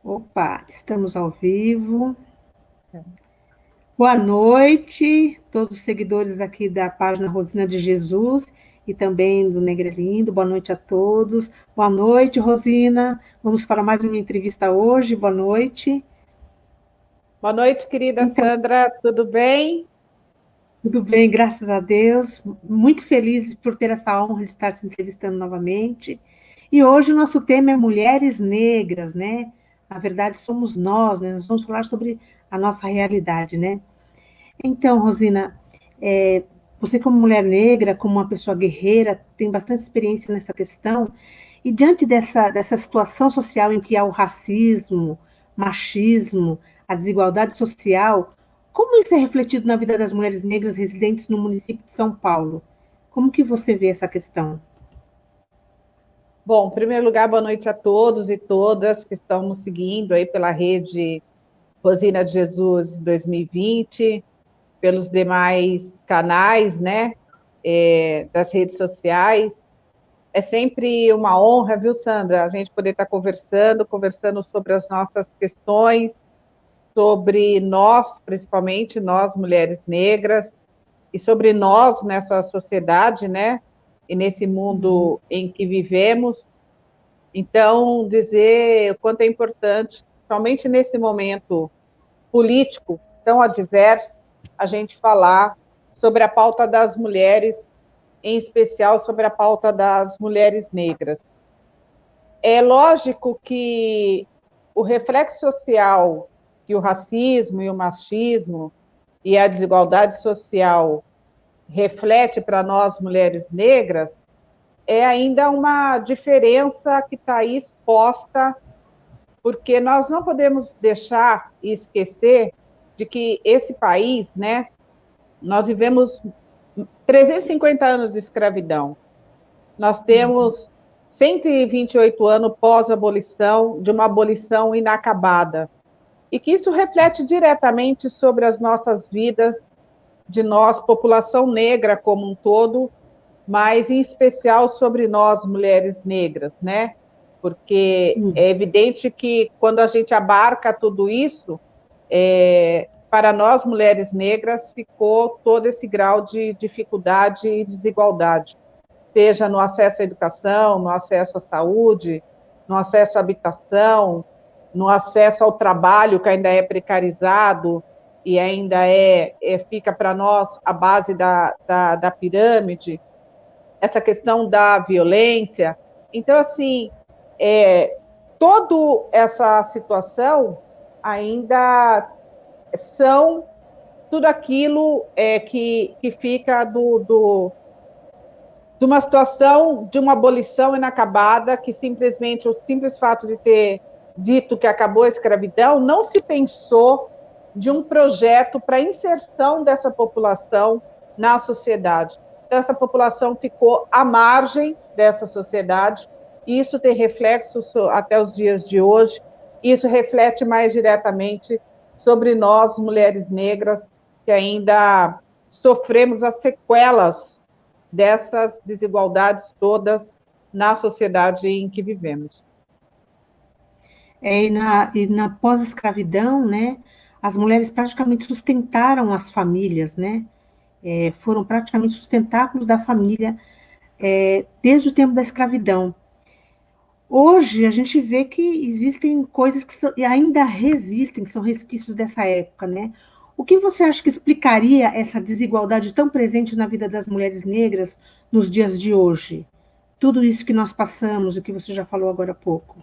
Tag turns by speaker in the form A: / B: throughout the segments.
A: Opa, estamos ao vivo. Boa noite, todos os seguidores aqui da página Rosina de Jesus e também do Negrelindo. Boa noite a todos. Boa noite, Rosina. Vamos para mais uma entrevista hoje. Boa noite.
B: Boa noite, querida
A: Então,
B: Sandra, tudo bem?
A: tudo bem, graças a Deus. Muito feliz por ter essa honra de estar se entrevistando novamente. E hoje o nosso tema é mulheres negras, né? Na verdade, somos nós, né? Nós vamos falar sobre a nossa realidade, né? Então, Rosina, você como mulher negra, como uma pessoa guerreira, tem bastante experiência nessa questão, e diante dessa situação social em que há o racismo, machismo, a desigualdade social, como isso é refletido na vida das mulheres negras residentes no município de São Paulo? Como que você vê essa questão?
B: Bom, em primeiro lugar, boa noite a todos e todas que estão nos seguindo aí pela rede Rosina de Jesus 2020, pelos demais canais, né, das redes sociais. É sempre uma honra, viu, Sandra, a gente poder estar conversando sobre as nossas questões, sobre nós, principalmente nós, mulheres negras, e sobre nós nessa sociedade, né, e nesse
A: Uhum.
B: mundo em que vivemos. Então, dizer o quanto é importante, somente nesse momento político tão adverso, a gente falar sobre a pauta das mulheres, em especial sobre a pauta das mulheres negras. É lógico que o reflexo social que o racismo e o machismo e a desigualdade social reflete para nós mulheres negras é ainda uma diferença que está aí exposta, porque nós não podemos deixar e esquecer de que esse país, né, nós vivemos 350 anos de escravidão, nós temos 128 anos pós-abolição, de uma abolição inacabada, e que isso reflete diretamente sobre as nossas vidas, de nós, população negra como um todo, mas em especial sobre nós, mulheres negras, né? Porque
A: Uhum.
B: é evidente que quando a gente abarca tudo isso, para nós, mulheres negras, ficou todo esse grau de dificuldade e desigualdade, seja no acesso à educação, no acesso à saúde, no acesso à habitação, no acesso ao trabalho, que ainda é precarizado e ainda fica para nós a base da pirâmide, essa questão da violência. Então, assim, é, toda essa situação ainda são tudo aquilo que fica de uma situação de uma abolição inacabada, que simplesmente o simples fato de ter dito que acabou a escravidão, não se pensou de um projeto para a inserção dessa população na sociedade. Então, essa população ficou à margem dessa sociedade, e isso tem reflexo até os dias de hoje, isso reflete mais diretamente sobre nós, mulheres negras, que ainda sofremos as sequelas dessas desigualdades todas na sociedade em que vivemos.
A: E na pós-escravidão, né, as mulheres praticamente sustentaram as famílias, né? Foram praticamente sustentáculos da família desde o tempo da escravidão. Hoje a gente vê que existem coisas e ainda resistem, que são resquícios dessa época, né? O que você acha que explicaria essa desigualdade tão presente na vida das mulheres negras nos dias de hoje? Tudo isso que nós passamos, o que você já falou agora há pouco.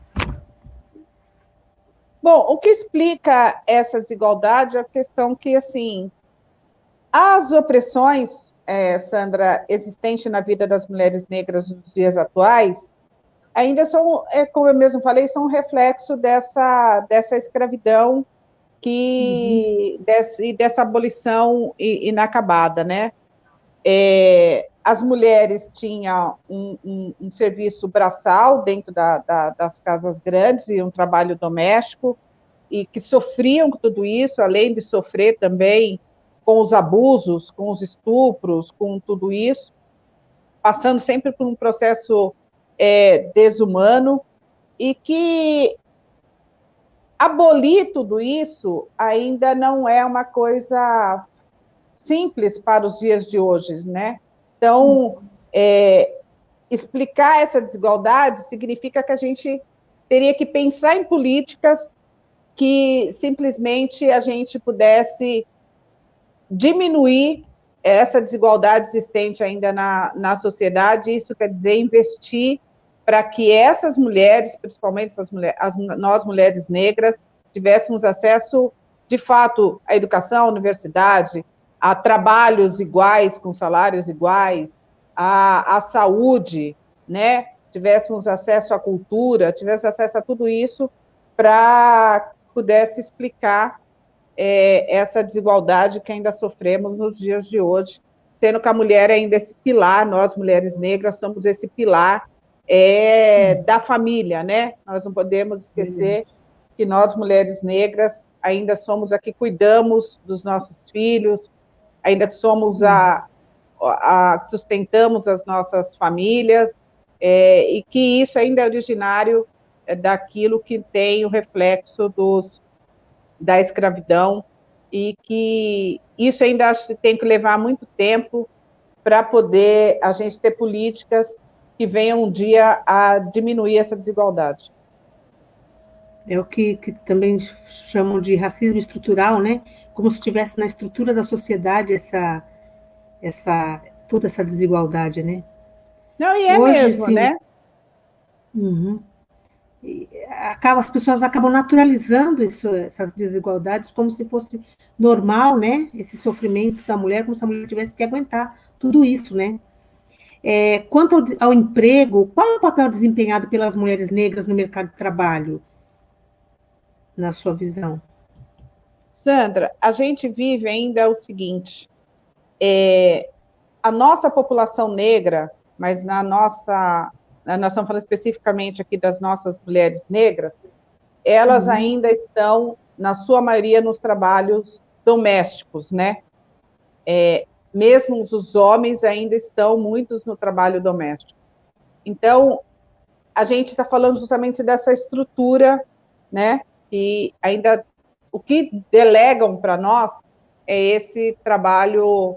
B: Bom, o que explica essa desigualdade é a questão que, assim, as opressões, Sandra, existentes na vida das mulheres negras nos dias atuais, ainda são, como eu mesmo falei, são um reflexo dessa escravidão
A: Uhum.
B: dessa abolição inacabada, né? As mulheres tinham um serviço braçal dentro das casas grandes e um trabalho doméstico, e que sofriam com tudo isso, além de sofrer também com os abusos, com os estupros, com tudo isso, passando sempre por um processo desumano, e que abolir tudo isso ainda não é uma coisa simples para os dias de hoje, né? Então, explicar essa desigualdade significa que a gente teria que pensar em políticas que simplesmente a gente pudesse diminuir essa desigualdade existente ainda na sociedade. Isso quer dizer investir para que essas mulheres, principalmente nós mulheres negras, tivéssemos acesso, de fato, à educação, à universidade, a trabalhos iguais, com salários iguais, à saúde, né? Tivéssemos acesso à cultura, tivéssemos acesso a tudo isso para pudesse explicar essa desigualdade que ainda sofremos nos dias de hoje, sendo que a mulher é ainda esse pilar, nós mulheres negras somos esse pilar da família, né? Nós não podemos esquecer que nós mulheres negras ainda somos a que cuidamos dos nossos filhos, ainda somos sustentamos as nossas famílias, e que isso ainda é originário daquilo que tem o reflexo da escravidão, e que isso ainda acho que tem que levar muito tempo para poder a gente ter políticas que venham um dia a diminuir essa desigualdade.
A: É o que também chamam de racismo estrutural, né? Como se estivesse na estrutura da sociedade toda essa desigualdade, né?
B: Não, e é
A: Hoje,
B: mesmo,
A: sim.
B: né?
A: As pessoas acabam naturalizando essas desigualdades como se fosse normal, né? Esse sofrimento da mulher, como se a mulher tivesse que aguentar tudo isso, né? Quanto ao emprego, qual é o papel desempenhado pelas mulheres negras no mercado de trabalho, na sua visão?
B: Sandra, a gente vive ainda o seguinte, a nossa população negra, mas nós estamos falando especificamente aqui das nossas mulheres negras, elas ainda estão, na sua maioria, nos trabalhos domésticos, né? Mesmo os homens ainda estão muitos no trabalho doméstico. Então, a gente está falando justamente dessa estrutura, né? E ainda o que delegam para nós é esse trabalho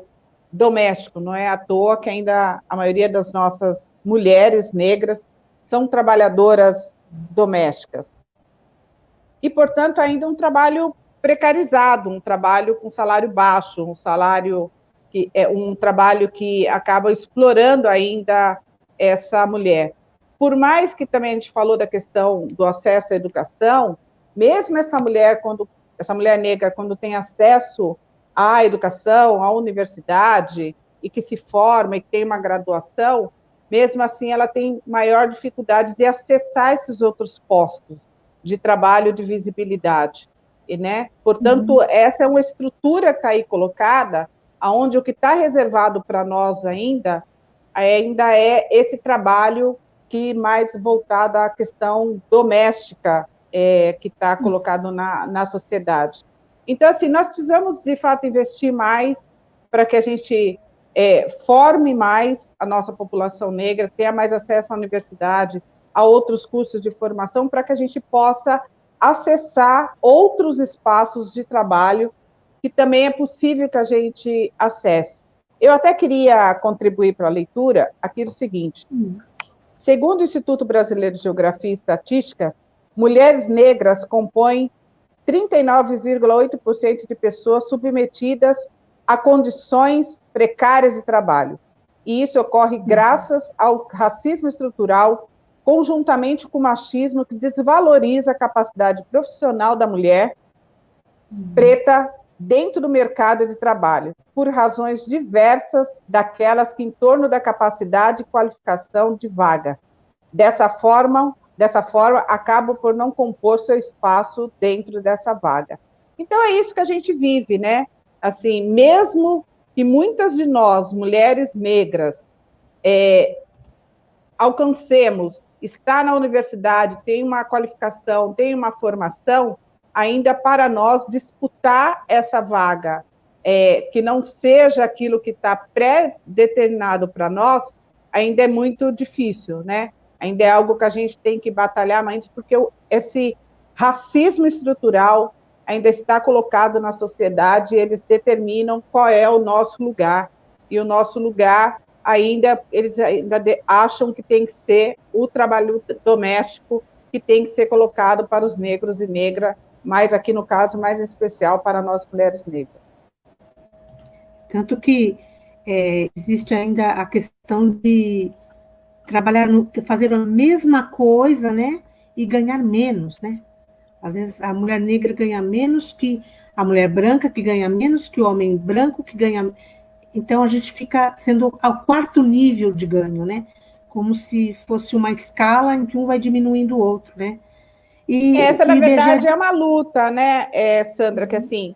B: doméstico. Não é à toa que ainda a maioria das nossas mulheres negras são trabalhadoras domésticas. E, portanto, ainda um trabalho precarizado, um trabalho com salário baixo, um trabalho que acaba explorando ainda essa mulher. Por mais que também a gente falou da questão do acesso à educação, mesmo essa mulher negra, quando tem acesso à educação, à universidade, e que se forma e que tem uma graduação, mesmo assim ela tem maior dificuldade de acessar esses outros postos de trabalho, de visibilidade. Né? Portanto, essa é uma estrutura que está aí colocada, onde o que está reservado para nós ainda é esse trabalho que mais voltado à questão doméstica, que está colocado na sociedade. Então, assim, nós precisamos, de fato, investir mais para que a gente forme mais a nossa população negra, tenha mais acesso à universidade, a outros cursos de formação, para que a gente possa acessar outros espaços de trabalho que também é possível que a gente acesse. Eu até queria contribuir para a leitura aqui do seguinte. Segundo o Instituto Brasileiro de Geografia e Estatística, mulheres negras compõem 39,8% de pessoas submetidas a condições precárias de trabalho. E isso ocorre graças ao racismo estrutural, conjuntamente com o machismo que desvaloriza a capacidade profissional da mulher preta dentro do mercado de trabalho, por razões diversas daquelas que em torno da capacidade e qualificação de vaga. Dessa forma, acabam por não compor seu espaço dentro dessa vaga. Então, é isso que a gente vive, né? Assim, mesmo que muitas de nós, mulheres negras, alcancemos estar na universidade, tem uma qualificação, tem uma formação, ainda para nós disputar essa vaga, que não seja aquilo que está pré-determinado para nós, ainda é muito difícil, né? Ainda é algo que a gente tem que batalhar mais, porque racismo estrutural ainda está colocado na sociedade, eles determinam qual é o nosso lugar, e o nosso lugar eles ainda acham que tem que ser o trabalho doméstico, que tem que ser colocado para os negros e negras, mas aqui no caso, mais em especial para nós mulheres negras.
A: Tanto que existe ainda a questão de trabalhar, fazer a mesma coisa, né? E ganhar menos, né? Às vezes a mulher negra ganha menos que a mulher branca, que ganha menos que o homem branco, que ganha. Então a gente fica sendo ao quarto nível de ganho, né? Como se fosse uma escala em que um vai diminuindo o outro, né? E
B: Essa,
A: o
B: na
A: IBGE.
B: verdade, é uma luta, né, Sandra, que assim,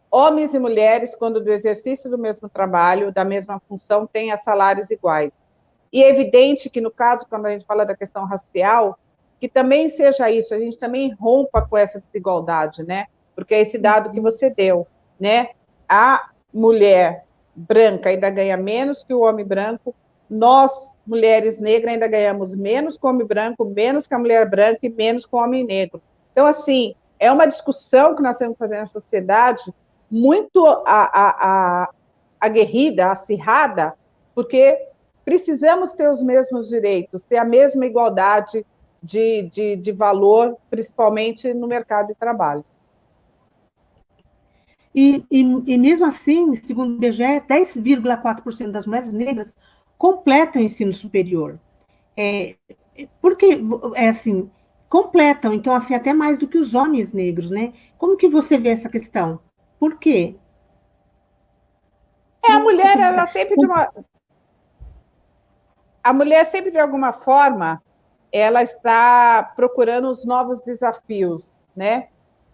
B: homens e mulheres, quando do exercício do mesmo trabalho, da mesma função, têm salários iguais. E é evidente que, no caso, quando a gente fala da questão racial, que também seja isso, a gente também rompa com essa desigualdade, né? Porque é esse dado que você deu, né? A mulher branca ainda ganha menos que o homem branco, nós, mulheres negras, ainda ganhamos menos que o homem branco, menos que a mulher branca e menos que o homem negro. Então, assim, é uma discussão que nós temos que fazer na sociedade muito aguerrida, acirrada, porque precisamos ter os mesmos direitos, ter a mesma igualdade de valor, principalmente no mercado de trabalho.
A: E mesmo assim, segundo o IBGE, 10,4% das mulheres negras completam o ensino superior. É, porque, assim, completam, então, assim, até mais do que os homens negros, né? Como que você vê essa questão? Por quê?
B: A
A: Como
B: mulher,
A: você vê
B: ela sempre de uma... A mulher sempre, de alguma forma, ela está procurando os novos desafios, né?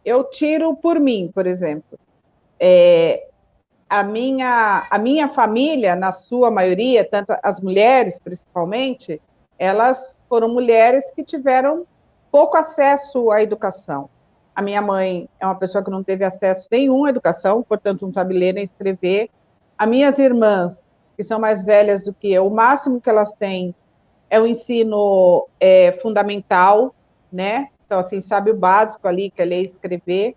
B: Eu tiro por mim, por exemplo. A minha família, na sua maioria, tanto as mulheres principalmente, elas foram mulheres que tiveram pouco acesso à educação. A minha mãe é uma pessoa que não teve acesso nenhum à educação, portanto não sabe ler nem escrever. As minhas irmãs, que são mais velhas do que eu, o máximo que elas têm é o ensino fundamental, né? Então, assim, sabe o básico ali, que é ler e escrever.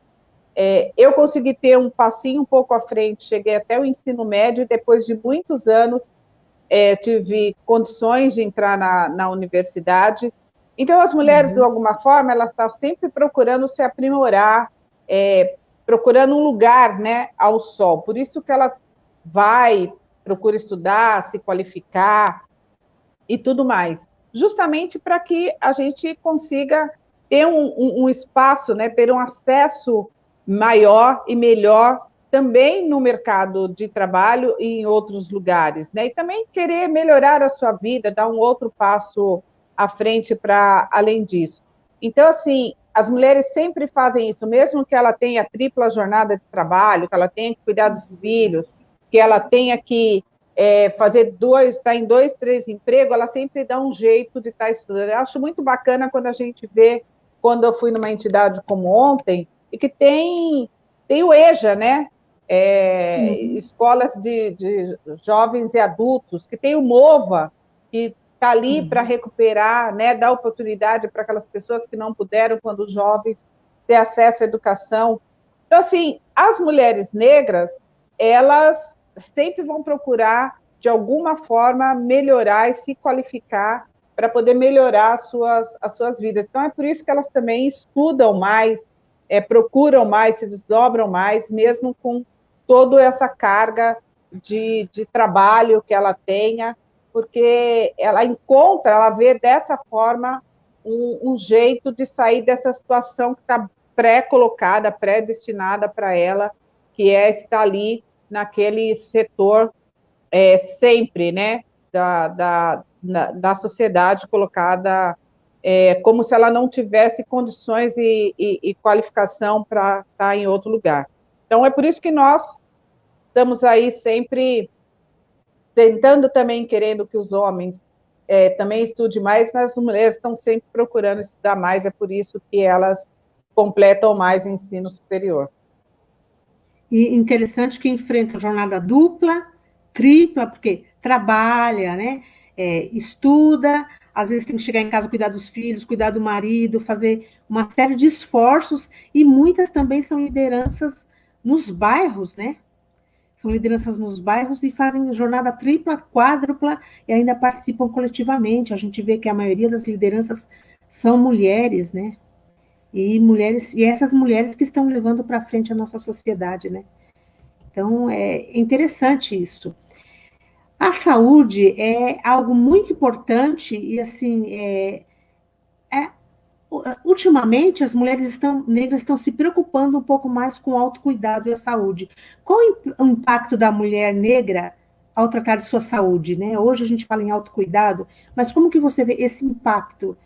B: Eu consegui ter um passinho um pouco à frente, cheguei até o ensino médio, e depois de muitos anos tive condições de entrar na universidade. Então, as mulheres, de alguma forma, elas estão sempre procurando se aprimorar, procurando um lugar, né, ao sol. Por isso que ela procura estudar, se qualificar e tudo mais. Justamente para que a gente consiga ter um espaço, né, ter um acesso maior e melhor também no mercado de trabalho e em outros lugares, né? E também querer melhorar a sua vida, dar um outro passo à frente para além disso. Então, assim, as mulheres sempre fazem isso, mesmo que ela tenha tripla jornada de trabalho, que ela tenha que cuidar dos filhos, que ela tenha que fazer estar em 2, 3 empregos, ela sempre dá um jeito de estar estudando. Eu acho muito bacana quando a gente vê, quando eu fui numa entidade como ontem, e que tem o EJA, né? Escolas de jovens e adultos, que tem o MOVA, que está ali para recuperar, né, dar oportunidade para aquelas pessoas que não puderam, quando jovens, ter acesso à educação. Então, assim, as mulheres negras, elas sempre vão procurar, de alguma forma, melhorar e se qualificar para poder melhorar as suas vidas. Então, é por isso que elas também estudam mais, procuram mais, se desdobram mais, mesmo com toda essa carga de trabalho que ela tenha, porque ela encontra, ela vê dessa forma um jeito de sair dessa situação que está pré-colocada, pré-destinada para ela, que é estar ali naquele setor sempre, né, da sociedade colocada como se ela não tivesse condições e qualificação para estar em outro lugar. Então, é por isso que nós estamos aí sempre tentando também, querendo que os homens também estudem mais, mas as mulheres estão sempre procurando estudar mais, é por isso que elas completam mais o ensino superior.
A: E interessante que enfrenta jornada dupla, tripla, porque trabalha, né? estuda, às vezes tem que chegar em casa, cuidar dos filhos, cuidar do marido, fazer uma série de esforços, e muitas também são lideranças nos bairros, né? São lideranças nos bairros e fazem jornada tripla, quádrupla e ainda participam coletivamente. A gente vê que a maioria das lideranças são mulheres, né? E essas mulheres que estão levando para frente a nossa sociedade, né? Então é interessante isso. A saúde é algo muito importante e assim é, ultimamente as negras estão se preocupando um pouco mais com o autocuidado e a saúde. Qual o impacto da mulher negra ao tratar de sua saúde, né? Hoje a gente fala em autocuidado, mas como que você vê esse impacto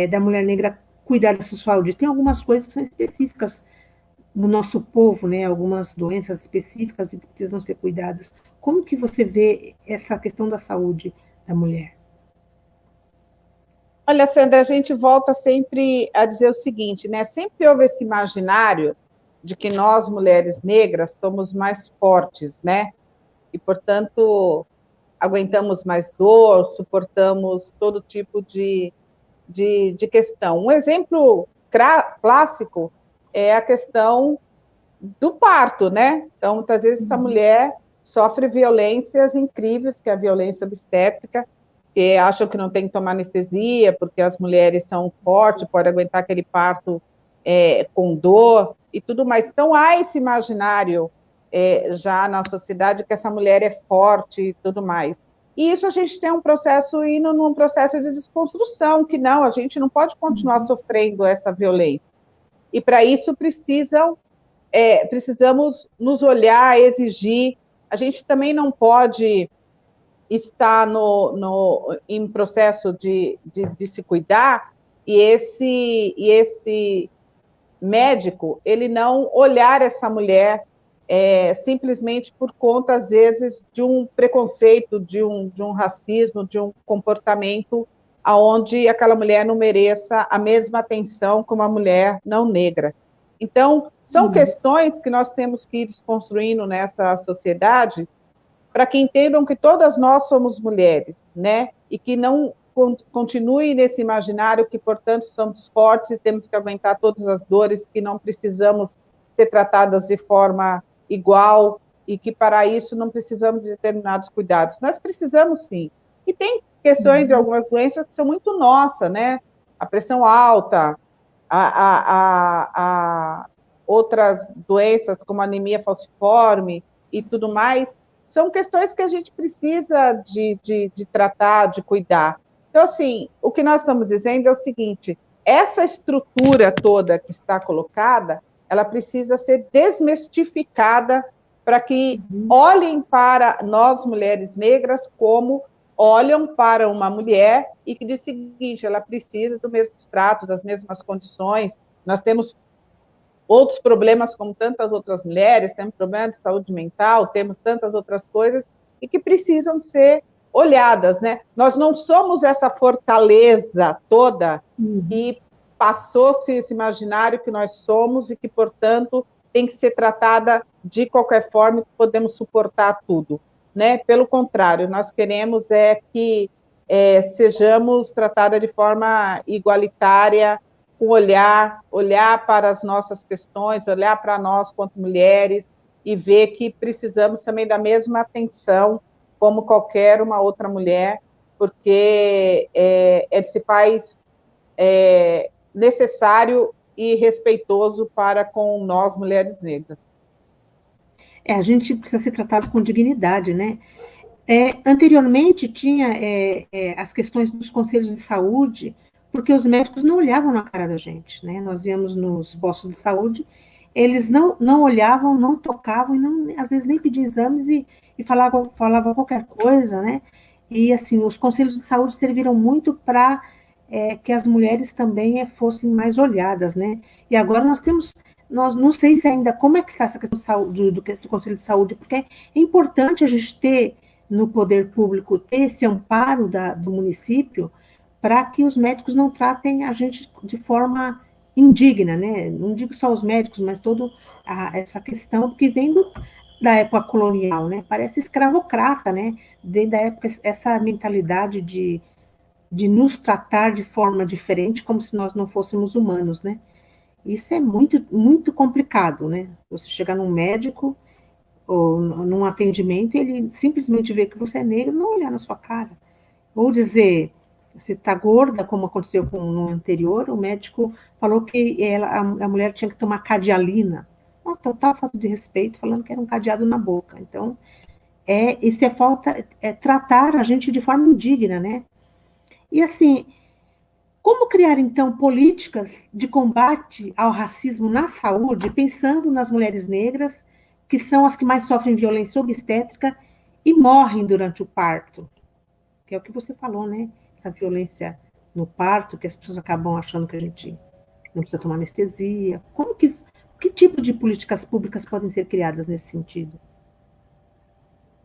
A: da mulher negra cuidar da sua saúde? Tem algumas coisas que são específicas no nosso povo, né? Algumas doenças específicas que precisam ser cuidadas. Como que você vê essa questão da saúde da mulher?
B: Olha, Sandra, a gente volta sempre a dizer o seguinte, né? Sempre houve esse imaginário de que nós, mulheres negras, somos mais fortes, né? E, portanto, aguentamos mais dor, suportamos todo tipo de questão. Um exemplo clássico é a questão do parto, né? Então, muitas vezes essa mulher sofre violências incríveis, que é a violência obstétrica, que acham que não tem que tomar anestesia, porque as mulheres são fortes, podem aguentar aquele parto com dor e tudo mais. Então, há esse imaginário já na sociedade que essa mulher é forte e tudo mais. E isso a gente tem um processo, indo num processo de desconstrução, que não, a gente não pode continuar sofrendo essa violência. E para isso precisamos nos olhar, exigir. A gente também não pode estar em processo de se cuidar e esse médico, ele não olhar essa mulher simplesmente por conta, às vezes, de um preconceito, de um racismo, de um comportamento aonde aquela mulher não mereça a mesma atenção que uma mulher não negra. Então, são questões que nós temos que ir desconstruindo nessa sociedade para que entendam que todas nós somos mulheres, né? E que não continue nesse imaginário que, portanto, somos fortes e temos que aguentar todas as dores, que não precisamos ser tratadas de forma igual e que, para isso, não precisamos de determinados cuidados. Nós precisamos, sim. E tem questões de algumas doenças que são muito nossas, né? A pressão alta, a outras doenças como anemia falciforme e tudo mais, são questões que a gente precisa de tratar, de cuidar. Então, assim, o que nós estamos dizendo é o seguinte, essa estrutura toda que está colocada, ela precisa ser desmistificada para que olhem para nós, mulheres negras, como olham para uma mulher e que diz o seguinte, ela precisa do mesmo trato, das mesmas condições. Nós temos outros problemas como tantas outras mulheres, temos problemas de saúde mental, temos tantas outras coisas e que precisam ser olhadas, né? Nós não somos essa fortaleza toda e passou-se esse imaginário que nós somos e que, portanto, tem que ser tratada de qualquer forma e que podemos suportar tudo, né? Pelo contrário, nós queremos que sejamos tratadas de forma igualitária, com olhar para as nossas questões, olhar para nós quanto mulheres e ver que precisamos também da mesma atenção como qualquer uma outra mulher, porque se faz necessário e respeitoso para com nós, mulheres negras.
A: A gente precisa ser tratado com dignidade, né? Anteriormente tinha as questões dos conselhos de saúde, porque os médicos não olhavam na cara da gente, né? Nós íamos nos postos de saúde, eles não olhavam, não tocavam, e não, às vezes nem pediam exames e falavam qualquer coisa, né? E assim, os conselhos de saúde serviram muito para que as mulheres também fossem mais olhadas, né? E agora nós não sei se ainda como é que está essa questão de saúde, do Conselho de Saúde, porque é importante a gente ter no poder público ter esse amparo do município para que os médicos não tratem a gente de forma indigna, né? Não digo só os médicos, mas toda essa questão que vem da época colonial, né? Parece escravocrata, né? Desde a época, essa mentalidade de nos tratar de forma diferente, como se nós não fôssemos humanos, né? Isso é muito, muito complicado, né? Você chegar num médico ou num atendimento, ele simplesmente vê que você é negro, não olhar na sua cara. Ou dizer, você está gorda, como aconteceu com no anterior, o médico falou que a mulher tinha que tomar cadialina. Uma total falta de respeito, falando que era um cadeado na boca. Então, isso é falta, é tratar a gente de forma indigna, né? E assim, como criar, então, políticas de combate ao racismo na saúde, pensando nas mulheres negras, que são as que mais sofrem violência obstétrica e morrem durante o parto? Que é o que você falou, né? Essa violência no parto, que as pessoas acabam achando que a gente não precisa tomar anestesia. Que tipo de políticas públicas podem ser criadas nesse sentido?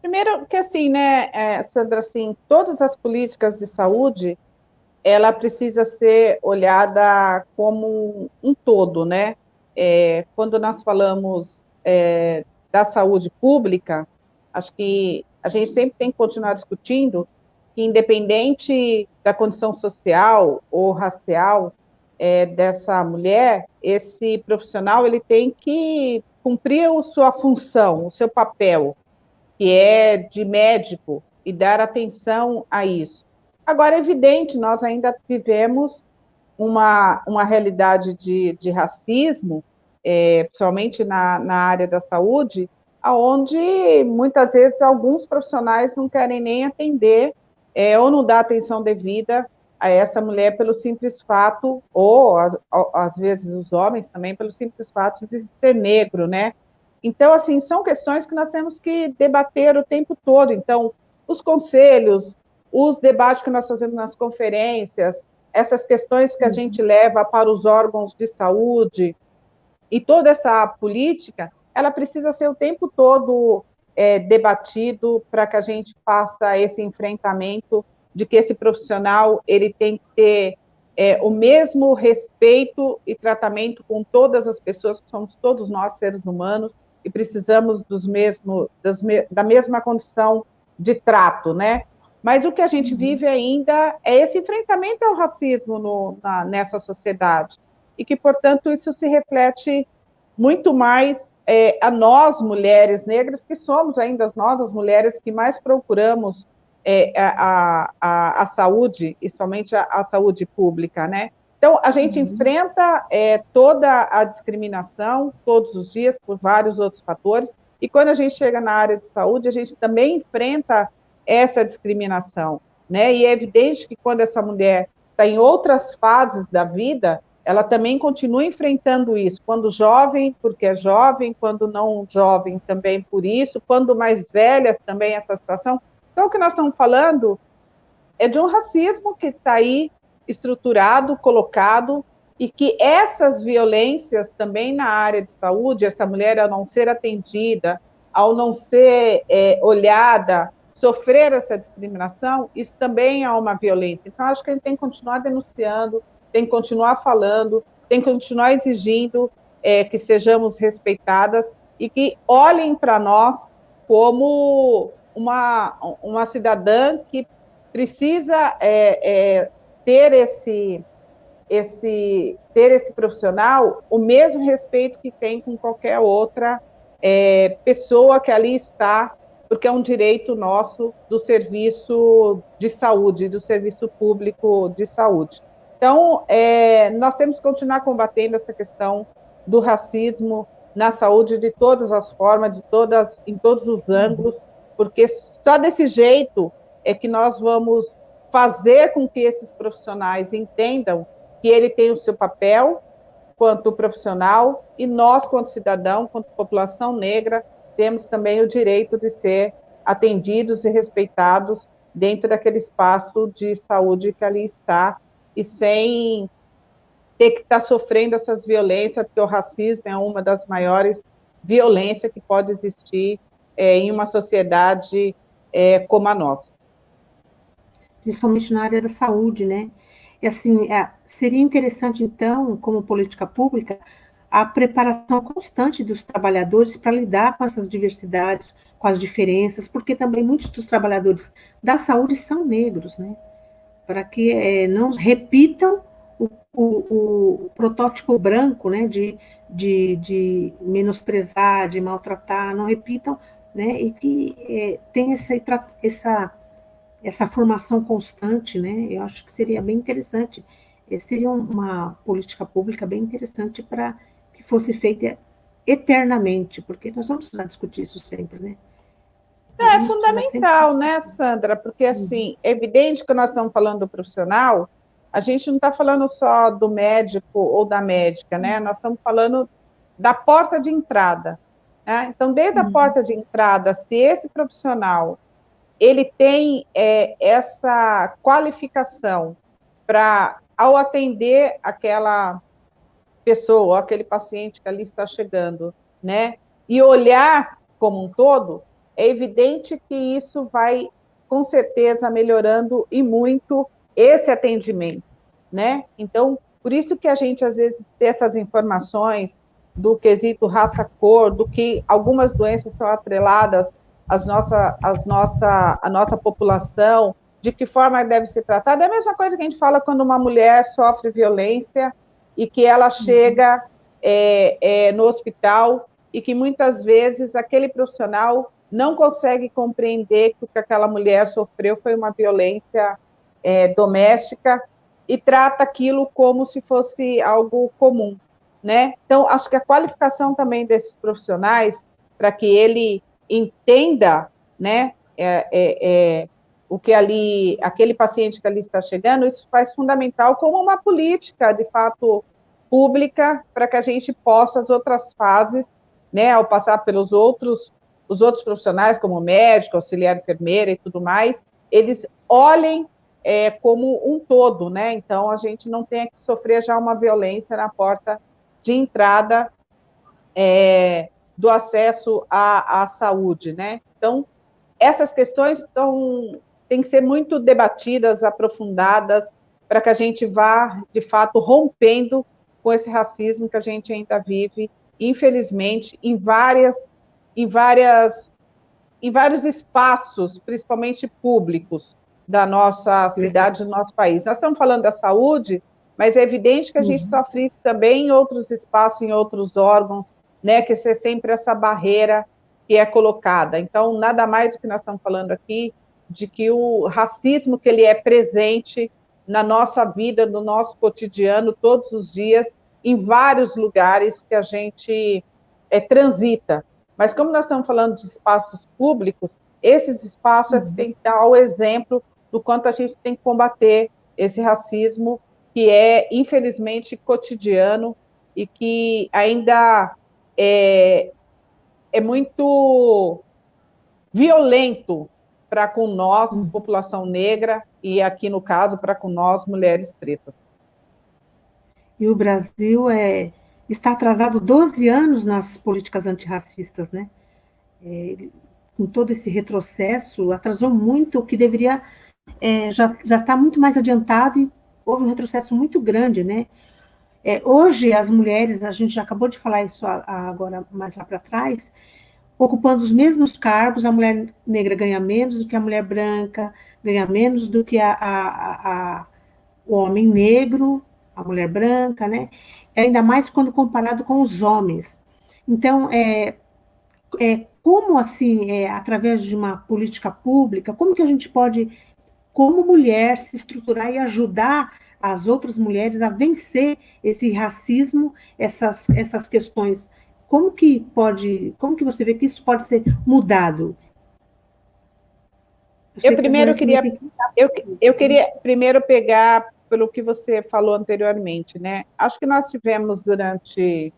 B: Primeiro que assim, né, Sandra, assim, todas as políticas de saúde, ela precisa ser olhada como um todo, né? Quando nós falamos da saúde pública, acho que a gente sempre tem que continuar discutindo que, independente da condição social ou racial dessa mulher, esse profissional ele tem que cumprir a sua função, o seu papel, que é de médico, e dar atenção a isso. Agora, é evidente, nós ainda vivemos uma realidade de racismo, principalmente na área da saúde, onde muitas vezes alguns profissionais não querem nem atender ou não dá atenção devida a essa mulher pelo simples fato, ou às vezes os homens também, pelo simples fato de ser negro, né? Então, assim, são questões que nós temos que debater o tempo todo. Então, os conselhos, os debates que nós fazemos nas conferências, essas questões que a gente leva para os órgãos de saúde, e toda essa política, ela precisa ser o tempo todo debatido para que a gente faça esse enfrentamento de que esse profissional ele tem que ter o mesmo respeito e tratamento com todas as pessoas, que somos todos nós seres humanos, e precisamos da mesma condição de trato, né? Mas o que a gente vive ainda é esse enfrentamento ao racismo nessa sociedade, e que, portanto, isso se reflete muito mais a nós, mulheres negras, que somos ainda nós, as mulheres que mais procuramos a saúde, e somente a saúde pública, né? Então, a gente enfrenta toda a discriminação todos os dias por vários outros fatores, e quando a gente chega na área de saúde, a gente também enfrenta essa discriminação, né? E é evidente que quando essa mulher está em outras fases da vida, ela também continua enfrentando isso, quando jovem, porque é jovem, quando não jovem, também por isso, quando mais velha, também essa situação. Então, o que nós estamos falando é de um racismo que está aí estruturado, colocado, e que essas violências também na área de saúde, essa mulher ao não ser atendida, ao não ser olhada, sofrer essa discriminação, isso também é uma violência. Então, acho que a gente tem que continuar denunciando, tem que continuar falando, tem que continuar exigindo que sejamos respeitadas e que olhem para nós como uma cidadã que precisa ter ter esse profissional o mesmo respeito que tem com qualquer outra pessoa que ali está, porque é um direito nosso do serviço de saúde, do serviço público de saúde. Então, nós temos que continuar combatendo essa questão do racismo na saúde de todas as formas, em todos os ângulos, porque só desse jeito é que nós vamos fazer com que esses profissionais entendam que ele tem o seu papel quanto profissional, e nós, quanto cidadão, quanto população negra, temos também o direito de ser atendidos e respeitados dentro daquele espaço de saúde que ali está, e sem ter que estar sofrendo essas violências, porque o racismo é uma das maiores violências que pode existir em uma sociedade como a nossa.
A: Principalmente na área da saúde, né? E assim, seria interessante, então, como política pública, a preparação constante dos trabalhadores para lidar com essas diversidades, com as diferenças, porque também muitos dos trabalhadores da saúde são negros, né? Para que não repitam o protótipo branco, né, de menosprezar, de maltratar, não repitam, né, e que tem essa formação constante, né, eu acho que seria bem interessante, seria uma política pública bem interessante para que fosse feita eternamente, porque nós vamos precisar discutir isso sempre, né?
B: É fundamental, né, Sandra? Porque, assim, é evidente que nós estamos falando do profissional, a gente não está falando só do médico ou da médica, né? Nós estamos falando da porta de entrada, né? Então, desde a porta de entrada, se esse profissional ele tem essa qualificação para, ao atender aquela pessoa, aquele paciente que ali está chegando, né? E olhar como um todo, é evidente que isso vai, com certeza, melhorando e muito esse atendimento, né? Então, por isso que a gente, às vezes, tem essas informações do quesito raça-cor, do que algumas doenças são atreladas à nossa população, de que forma deve ser tratada. É a mesma coisa que a gente fala quando uma mulher sofre violência e que ela chega no hospital e que muitas vezes aquele profissional não consegue compreender que o que aquela mulher sofreu foi uma violência doméstica e trata aquilo como se fosse algo comum, né? Então, acho que a qualificação também desses profissionais, para que ele entenda, né, o que ali, aquele paciente que ali está chegando, isso faz fundamental como uma política, de fato, pública, para que a gente possa, as outras fases, né, ao passar pelos os outros profissionais, como médico, auxiliar enfermeira e tudo mais, eles olhem como um todo, né? Então, a gente não tem que sofrer já uma violência na porta de entrada do acesso à saúde, né? Então, essas questões têm que ser muito debatidas, aprofundadas, para que a gente vá, de fato, rompendo com esse racismo que a gente ainda vive, infelizmente, em vários espaços, principalmente públicos, da nossa cidade, do nosso país. Nós estamos falando da saúde, mas é evidente que a gente sofre isso também em outros espaços, em outros órgãos, né, que é sempre essa barreira que é colocada. Então, nada mais do que nós estamos falando aqui, de que o racismo que ele é presente na nossa vida, no nosso cotidiano, todos os dias, em vários lugares que a gente transita. Mas como nós estamos falando de espaços públicos, esses espaços têm que dar o exemplo do quanto a gente tem que combater esse racismo que é, infelizmente, cotidiano e que ainda é muito violento para com nós, população negra, e aqui no caso, para com nós, mulheres pretas.
A: E o Brasil está atrasado 12 anos nas políticas antirracistas, né? Com todo esse retrocesso, atrasou muito, o que deveria já está muito mais adiantado e houve um retrocesso muito grande, né? Hoje, as mulheres, a gente já acabou de falar isso agora mais lá para trás, ocupando os mesmos cargos, a mulher negra ganha menos do que a mulher branca, ganha menos do que o homem negro, a mulher branca, né? Ainda mais quando comparado com os homens. Então, como assim, através de uma política pública, como que a gente pode, como mulher, se estruturar e ajudar as outras mulheres a vencer esse racismo, essas questões? Como que você vê que isso pode ser mudado?
B: Eu queria primeiro pegar pelo que você falou anteriormente, né? Acho que nós tivemos durante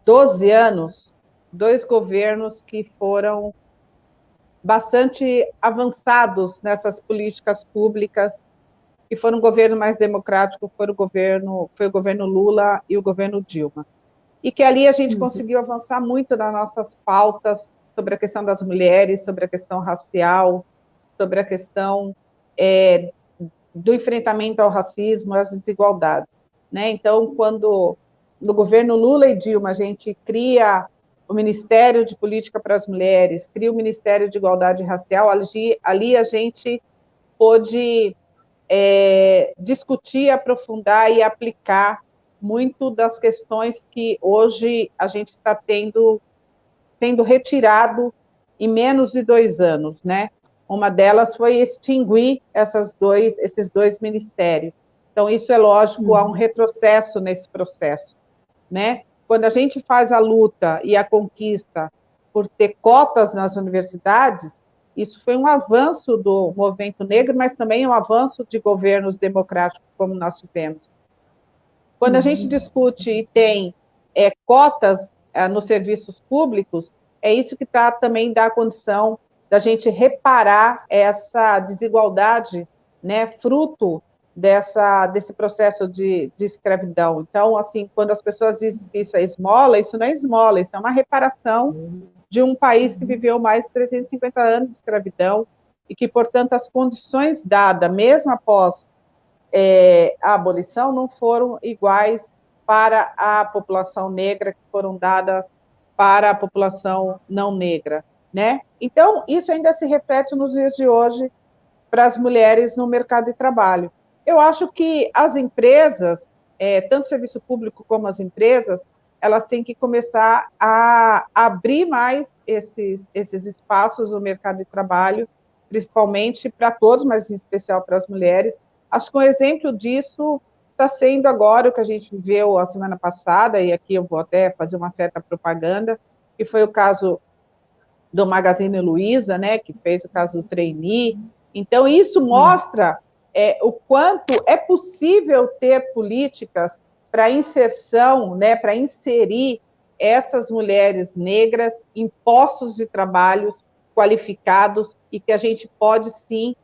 B: 12 anos 2 governos que foram bastante avançados nessas políticas públicas, que foram um governo mais democrático, foi o governo Lula e o governo Dilma. E que ali a gente conseguiu avançar muito nas nossas pautas sobre a questão das mulheres, sobre a questão racial, sobre a questão do enfrentamento ao racismo, às desigualdades, né? Então, quando no governo Lula e Dilma, a gente cria o Ministério de Política para as Mulheres, cria o Ministério de Igualdade Racial, ali a gente pôde discutir, aprofundar e aplicar muito das questões que hoje a gente está sendo retirado em menos de 2 anos, né? Uma delas foi extinguir esses dois ministérios. Então, isso é lógico, há um retrocesso nesse processo, né? Quando a gente faz a luta e a conquista por ter cotas nas universidades, isso foi um avanço do movimento negro, mas também um avanço de governos democráticos, como nós tivemos. Quando a gente discute e tem cotas nos serviços públicos, é isso que também dá a condição da gente reparar essa desigualdade, né, fruto desse processo de escravidão. Então, assim, quando as pessoas dizem que isso é esmola, isso não é esmola, isso é uma reparação de um país que viveu mais de 350 anos de escravidão e que, portanto, as condições dadas, mesmo após a abolição, não foram iguais para a população negra que foram dadas para a população não negra, né? Então, isso ainda se reflete nos dias de hoje para as mulheres no mercado de trabalho. Eu acho que as empresas, tanto o serviço público como as empresas, elas têm que começar a abrir mais esses espaços no mercado de trabalho, principalmente para todos, mas em especial para as mulheres. Acho que um exemplo disso está sendo agora o que a gente viveu a semana passada, e aqui eu vou até fazer uma certa propaganda, que foi o caso do Magazine Luiza, né, que fez o caso do trainee. Então, isso mostra o quanto é possível ter políticas para inserção, né, para inserir essas mulheres negras em postos de trabalho qualificados e que a gente pode, sim,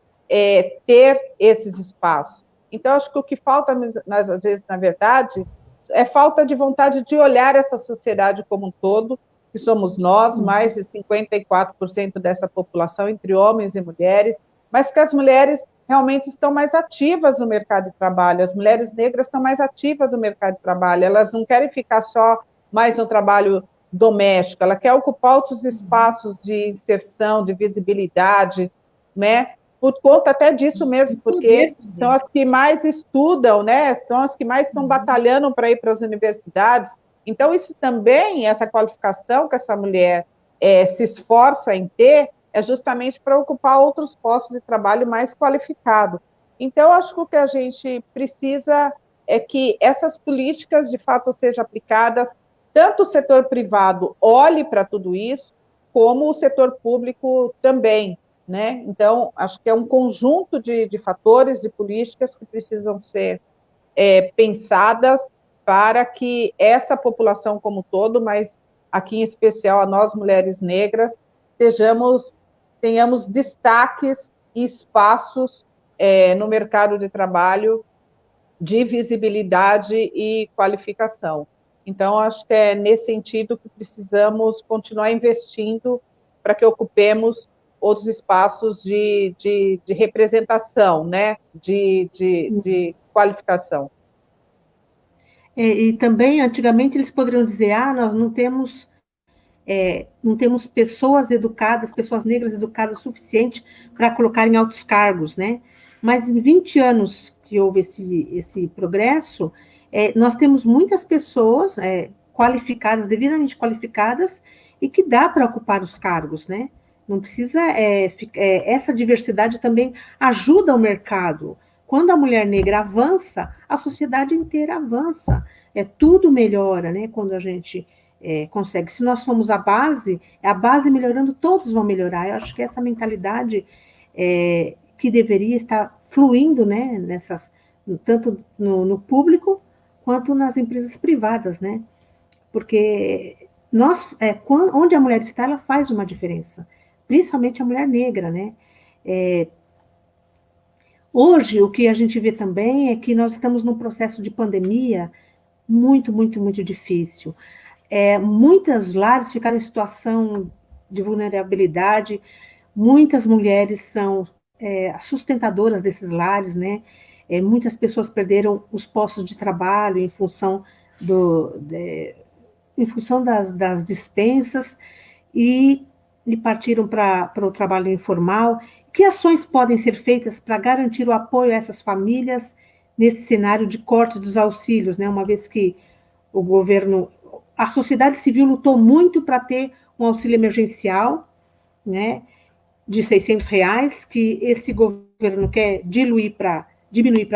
B: ter esses espaços. Então, acho que o que falta, às vezes, na verdade, é falta de vontade de olhar essa sociedade como um todo, que somos nós, mais de 54% dessa população, entre homens e mulheres, mas que as mulheres realmente estão mais ativas no mercado de trabalho, as mulheres negras estão mais ativas no mercado de trabalho, elas não querem ficar só mais no trabalho doméstico, ela quer ocupar outros espaços de inserção, de visibilidade, né? Por conta até disso mesmo, porque são as que mais estudam, né? São as que mais estão batalhando para ir para as universidades. Então, isso também, essa qualificação que essa mulher se esforça em ter, é justamente para ocupar outros postos de trabalho mais qualificados. Então, acho que o que a gente precisa é que essas políticas, de fato, sejam aplicadas, tanto o setor privado olhe para tudo isso, como o setor público também, né? Então, acho que é um conjunto de fatores, de políticas que precisam ser pensadas para que essa população como um todo, mas aqui em especial a nós, mulheres negras, tenhamos destaques e espaços no mercado de trabalho de visibilidade e qualificação. Então, acho que é nesse sentido que precisamos continuar investindo para que ocupemos outros espaços de representação, né? de qualificação.
A: E também, antigamente, eles poderiam dizer, nós não temos pessoas educadas, pessoas negras educadas o suficiente para colocar em altos cargos, né? Mas em 20 anos que houve esse progresso, nós temos muitas pessoas qualificadas, devidamente qualificadas, e que dá para ocupar os cargos, né? Não precisa. Essa diversidade também ajuda o mercado. Quando a mulher negra avança, a sociedade inteira avança. Tudo melhora, né? Quando a gente consegue. Se nós somos a base melhorando, todos vão melhorar. Eu acho que essa mentalidade que deveria estar fluindo, né? Tanto no público quanto nas empresas privadas, né? Porque onde a mulher está, ela faz uma diferença, principalmente a mulher negra, né? Hoje, o que a gente vê também é que nós estamos num processo de pandemia muito, muito, muito difícil. Muitas lares ficaram em situação de vulnerabilidade, muitas mulheres são sustentadoras desses lares, né? Muitas pessoas perderam os postos de trabalho em função em função das dispensas e partiram para o trabalho informal. Que ações podem ser feitas para garantir o apoio a essas famílias nesse cenário de corte dos auxílios, né? Uma vez que o governo, a sociedade civil lutou muito para ter um auxílio emergencial, né, de R$ 600, que esse governo quer diminuir para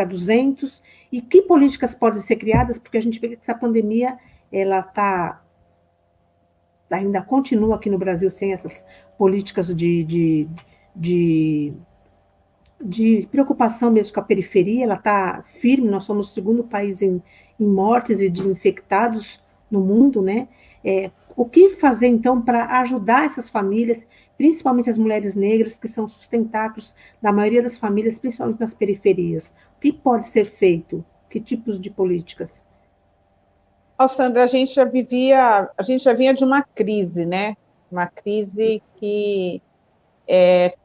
A: 200, e que políticas podem ser criadas, porque a gente vê que essa pandemia, ela ainda continua aqui no Brasil sem essas políticas de, de preocupação mesmo com a periferia, ela está firme, nós somos o segundo país em mortes e de infectados no mundo, né? O que fazer, então, para ajudar essas famílias, principalmente as mulheres negras, que são sustentáculos da maioria das famílias, principalmente nas periferias? O que pode ser feito? Que tipos de políticas?
B: Sandra, a gente já vinha de uma crise, né? Uma crise que,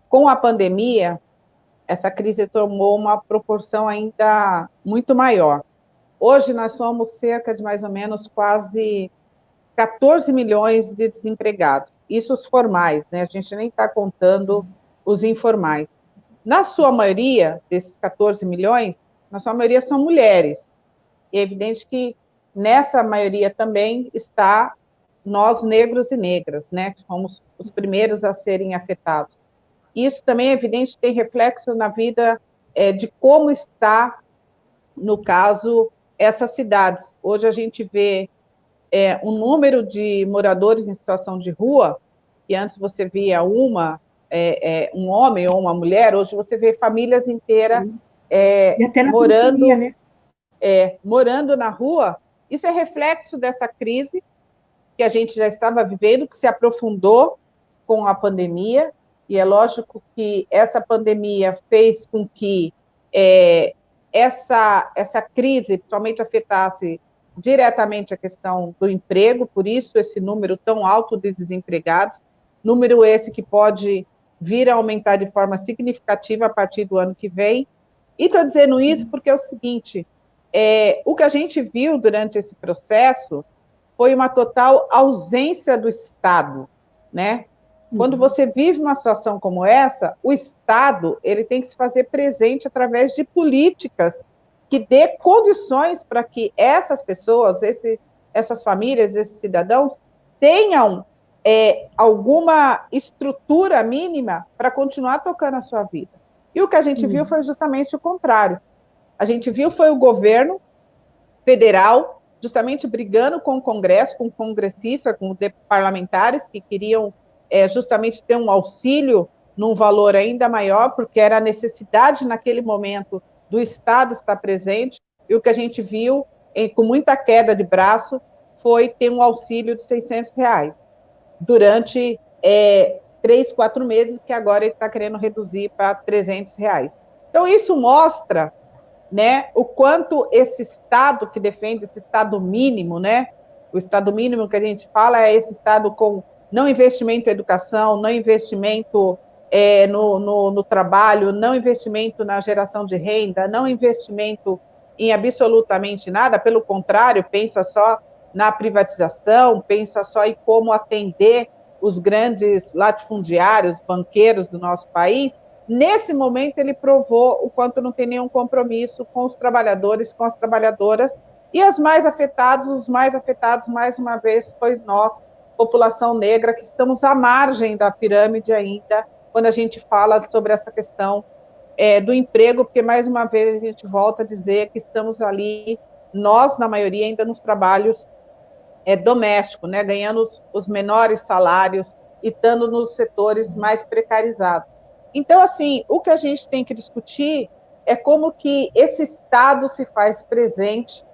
B: com a pandemia, essa crise tomou uma proporção ainda muito maior. Hoje nós somos cerca de mais ou menos quase 14 milhões de desempregados. Isso os formais, né? A gente nem está contando os informais. Na sua maioria, desses 14 milhões, na sua maioria são mulheres. E é evidente que nessa maioria também está nós, negros e negras, né? Que somos os primeiros a serem afetados. Isso também é evidente, tem reflexo na vida de como está, no caso, essas cidades. Hoje a gente vê um número de moradores em situação de rua, que antes você via um homem ou uma mulher, hoje você vê famílias inteiras
A: E até na pandemia, né?
B: morando na rua. Isso é reflexo dessa crise que a gente já estava vivendo, que se aprofundou com a pandemia, e é lógico que essa pandemia fez com que essa crise principalmente afetasse diretamente a questão do emprego, por isso esse número tão alto de desempregados, número esse que pode vir a aumentar de forma significativa a partir do ano que vem. E estou dizendo isso porque é o seguinte, o que a gente viu durante esse processo foi uma total ausência do Estado, né? Quando você vive uma situação como essa, o Estado ele tem que se fazer presente através de políticas que dê condições para que essas pessoas, essas famílias, esses cidadãos, tenham alguma estrutura mínima para continuar tocando a sua vida. E o que a gente viu foi justamente o contrário. A gente viu foi o governo federal justamente brigando com o Congresso, com congressistas, com parlamentares que queriam justamente ter um auxílio num valor ainda maior, porque era a necessidade naquele momento do Estado estar presente, e o que a gente viu, com muita queda de braço, foi ter um auxílio de R$ 600 durante 3, 4 meses, que agora ele está querendo reduzir para R$ 300. Então, isso mostra, né, o quanto esse Estado que defende esse Estado mínimo, né, o Estado mínimo que a gente fala é esse Estado com não investimento em educação, não investimento no trabalho, não investimento na geração de renda, não investimento em absolutamente nada, pelo contrário, pensa só na privatização, pensa só em como atender os grandes latifundiários, banqueiros do nosso país. Nesse momento, ele provou o quanto não tem nenhum compromisso com os trabalhadores, com as trabalhadoras, e os mais afetados, mais uma vez, foi nós, população negra, que estamos à margem da pirâmide ainda, quando a gente fala sobre essa questão do emprego, porque, mais uma vez, a gente volta a dizer que estamos ali, nós, na maioria, ainda nos trabalhos domésticos, né, ganhando os menores salários e estando nos setores mais precarizados. Então, assim, o que a gente tem que discutir é como que esse Estado se faz presente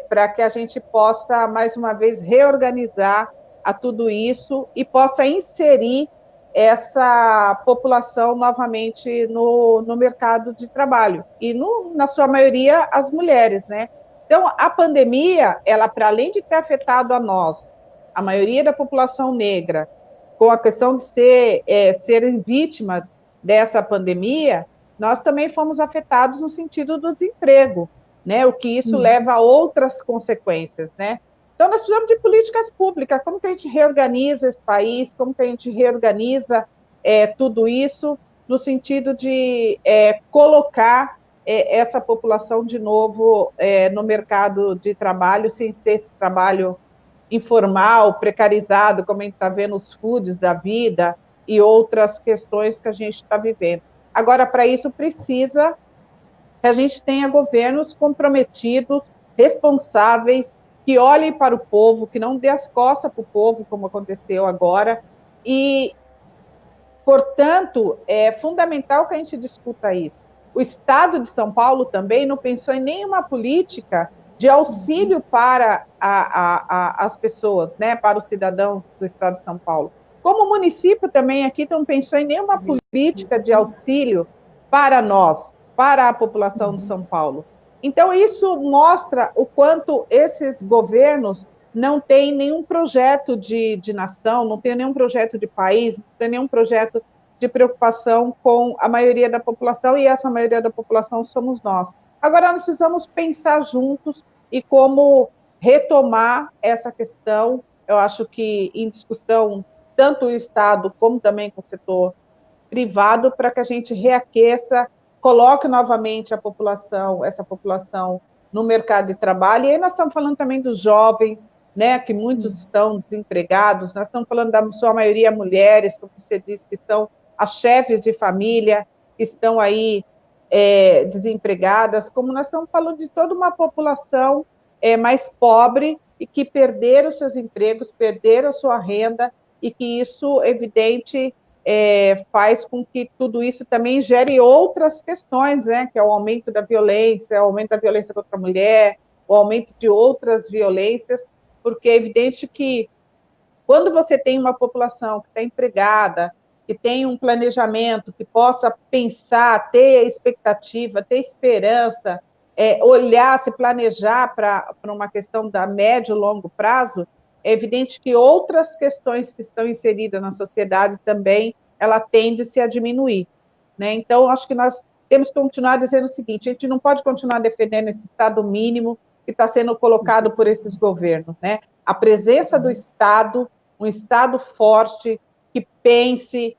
B: para que a gente possa, mais uma vez, reorganizar a tudo isso e possa inserir essa população novamente no mercado de trabalho. E, na sua maioria, as mulheres, né? Então, a pandemia, ela, para além de ter afetado a nós, a maioria da população negra, com a questão de serem vítimas dessa pandemia, nós também fomos afetados no sentido do desemprego. né? O que isso leva a outras consequências, né? Então, nós precisamos de políticas públicas, como que a gente reorganiza esse país, como que a gente reorganiza tudo isso, no sentido de colocar essa população de novo no mercado de trabalho, sem ser esse trabalho informal, precarizado, como a gente está vendo os foods da vida e outras questões que a gente está vivendo. Agora, para isso, precisa que a gente tenha governos comprometidos, responsáveis, que olhem para o povo, que não dê as costas para o povo, como aconteceu agora, e, portanto, é fundamental que a gente discuta isso. O Estado de São Paulo também não pensou em nenhuma política de auxílio para as pessoas, né, para os cidadãos do Estado de São Paulo. Como o município também aqui não pensou em nenhuma política de auxílio para nós, para a população de São Paulo. Então, isso mostra o quanto esses governos não têm nenhum projeto de nação, não têm nenhum projeto de país, não têm nenhum projeto de preocupação com a maioria da população, e essa maioria da população somos nós. Agora, nós precisamos pensar juntos e como retomar essa questão. Eu acho que em discussão, tanto o Estado como também com o setor privado, para que a gente reaqueça, coloque novamente essa população no mercado de trabalho. E aí nós estamos falando também dos jovens, né, que muitos estão desempregados, nós estamos falando da sua maioria mulheres, como você disse, que são as chefes de família, que estão aí desempregadas, como nós estamos falando de toda uma população mais pobre e que perderam seus empregos, perderam sua renda, e que isso, evidente, faz com que tudo isso também gere outras questões, né, que é o aumento da violência, o aumento da violência contra a mulher, o aumento de outras violências, porque é evidente que quando você tem uma população que está empregada, que tem um planejamento, que possa pensar, ter expectativa, ter esperança, olhar, se planejar para uma questão da médio e longo prazo, é evidente que outras questões que estão inseridas na sociedade também, ela tende-se a diminuir, né? Então, acho que nós temos que continuar dizendo o seguinte: a gente não pode continuar defendendo esse Estado mínimo que está sendo colocado por esses governos, né? A presença do Estado, um Estado forte, que pense,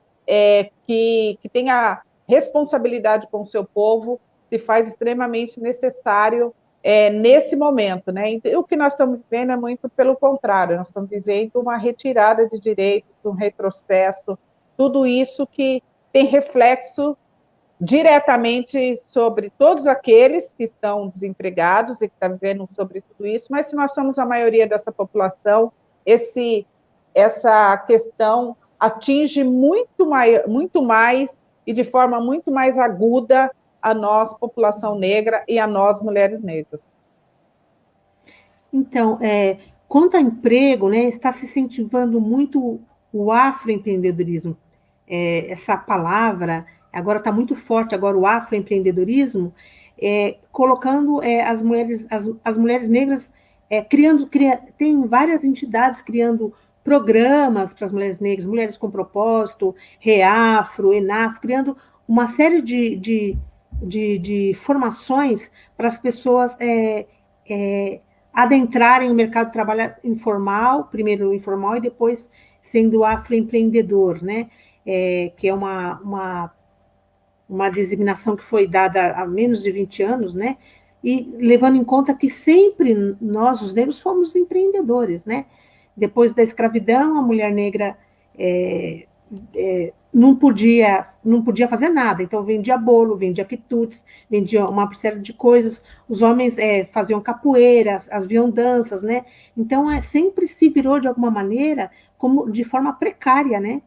B: que tenha responsabilidade com o seu povo, se faz extremamente necessário nesse momento, né? E o que nós estamos vivendo é muito pelo contrário, nós estamos vivendo uma retirada de direitos, um retrocesso, tudo isso que tem reflexo diretamente sobre todos aqueles que estão desempregados e que estão vivendo sobre tudo isso, mas se nós somos a maioria dessa população, essa questão atinge muito mais e de forma muito mais aguda a nós, população negra, e a nós, mulheres negras.
A: Então, quanto a emprego, né, está se incentivando muito o afroempreendedorismo. Essa palavra agora está muito forte, agora o afroempreendedorismo, colocando as mulheres negras, tem várias entidades criando programas para as mulheres negras, Mulheres com Propósito, Reafro, Enafro, criando uma série de formações para as pessoas adentrarem o mercado de trabalho informal, primeiro o informal e depois sendo afroempreendedor, né? Que é uma designação que foi dada há menos de 20 anos, né? E levando em conta que sempre nós, os negros, fomos empreendedores, né? Depois da escravidão, a mulher negra não podia fazer nada, então vendia bolo, vendia quitutes, vendia uma série de coisas, os homens faziam capoeira, haviam danças, né? Então sempre se virou de alguma maneira como de forma precária, né?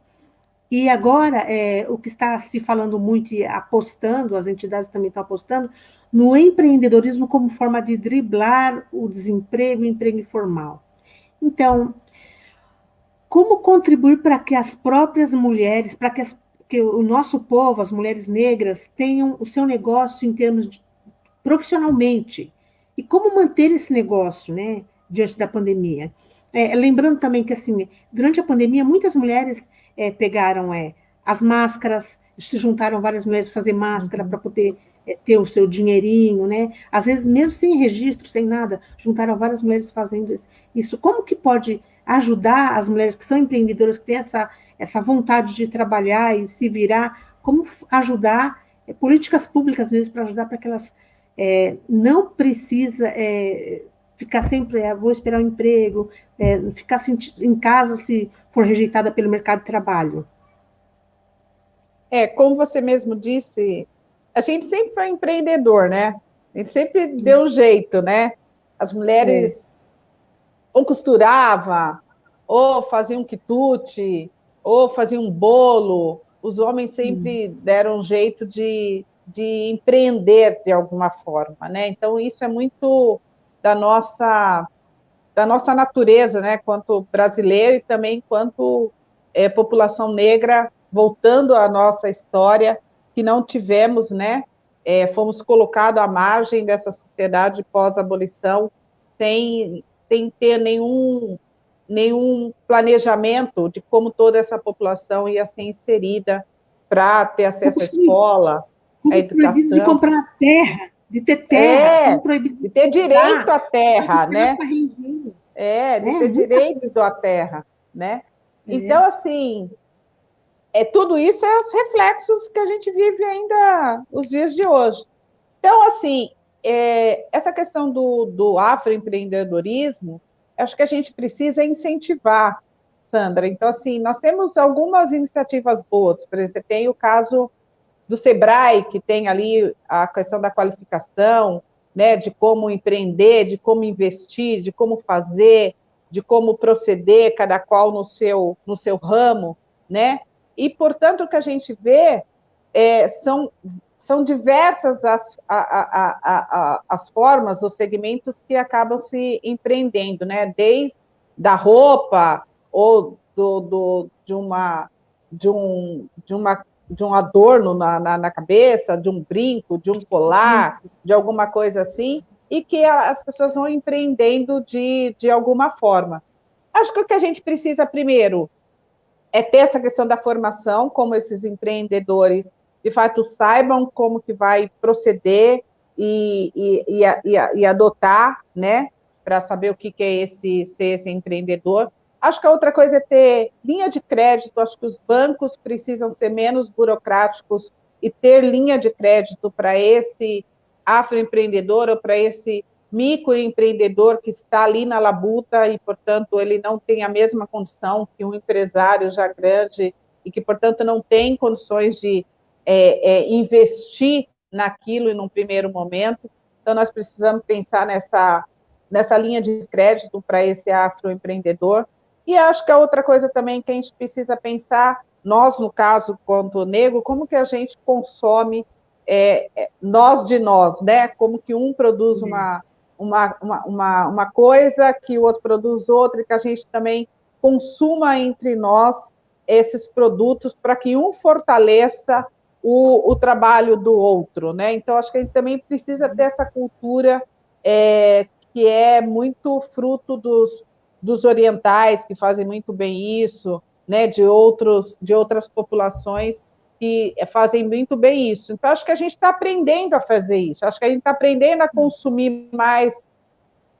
A: E agora o que está se falando muito e apostando, as entidades também estão apostando no empreendedorismo como forma de driblar o desemprego e o emprego informal. Então, como contribuir para que as próprias mulheres, para que o nosso povo, as mulheres negras, tenham o seu negócio em termos de profissionalmente? E como manter esse negócio, né, diante da pandemia? Lembrando também que, assim, durante a pandemia, muitas mulheres pegaram as máscaras, se juntaram várias mulheres para fazer máscara, para poder ter o seu dinheirinho, né? Às vezes, mesmo sem registro, sem nada, juntaram várias mulheres fazendo isso. Como que pode ajudar as mulheres que são empreendedoras, que têm essa vontade de trabalhar e se virar, como ajudar, políticas públicas mesmo, para ajudar para que elas não precisa ficar sempre, vou esperar um emprego, ficar em casa se for rejeitada pelo mercado de trabalho.
B: Como você mesmo disse, a gente sempre foi empreendedor, né? A gente sempre deu um jeito, né? As mulheres ou costurava, ou faziam um quitute, ou faziam um bolo. Os homens sempre deram um jeito de empreender de alguma forma, né? Então, isso é muito da nossa natureza, né? Quanto brasileiro e também quanto população negra, voltando à nossa história, que não tivemos, né? Fomos colocados à margem dessa sociedade pós-abolição, sem ter nenhum planejamento de como toda essa população ia ser inserida para ter acesso à escola, à educação.
A: De comprar terra, de ter terra,
B: de ter direito à terra, né? De ter direito à terra, né? Então, assim, tudo isso é os reflexos que a gente vive ainda os dias de hoje. Então, assim, essa questão do afroempreendedorismo, acho que a gente precisa incentivar, Sandra. Então, assim, nós temos algumas iniciativas boas. Por exemplo, você tem o caso do Sebrae, que tem ali a questão da qualificação, né, de como empreender, de como investir, de como fazer, de como proceder, cada qual no seu ramo, né? E, portanto, o que a gente vê são diversas as formas, os segmentos que acabam se empreendendo, né? Desde da roupa ou de um adorno na cabeça, de um brinco, de um colar, de alguma coisa assim, e que as pessoas vão empreendendo de alguma forma. Acho que o que a gente precisa primeiro é ter essa questão da formação, como esses empreendedores, de fato, saibam como que vai proceder e adotar, né, para saber o que é ser esse empreendedor. Acho que a outra coisa é ter linha de crédito, acho que os bancos precisam ser menos burocráticos e ter linha de crédito para esse afroempreendedor ou para esse microempreendedor que está ali na labuta e, portanto, ele não tem a mesma condição que um empresário já grande e que, portanto, não tem condições de investir naquilo em um primeiro momento. Então, nós precisamos pensar nessa linha de crédito para esse afroempreendedor. E acho que a outra coisa também que a gente precisa pensar, nós, no caso, quanto negro, como que a gente consome nós de nós, né? Como que um produz uma coisa, que o outro produz outra, e que a gente também consuma entre nós esses produtos para que um fortaleça o trabalho do outro, né? Então, acho que a gente também precisa ter essa cultura que é muito fruto dos orientais, que fazem muito bem isso, né? De outras populações que fazem muito bem isso. Então, acho que a gente está aprendendo a fazer isso, acho que a gente está aprendendo a consumir mais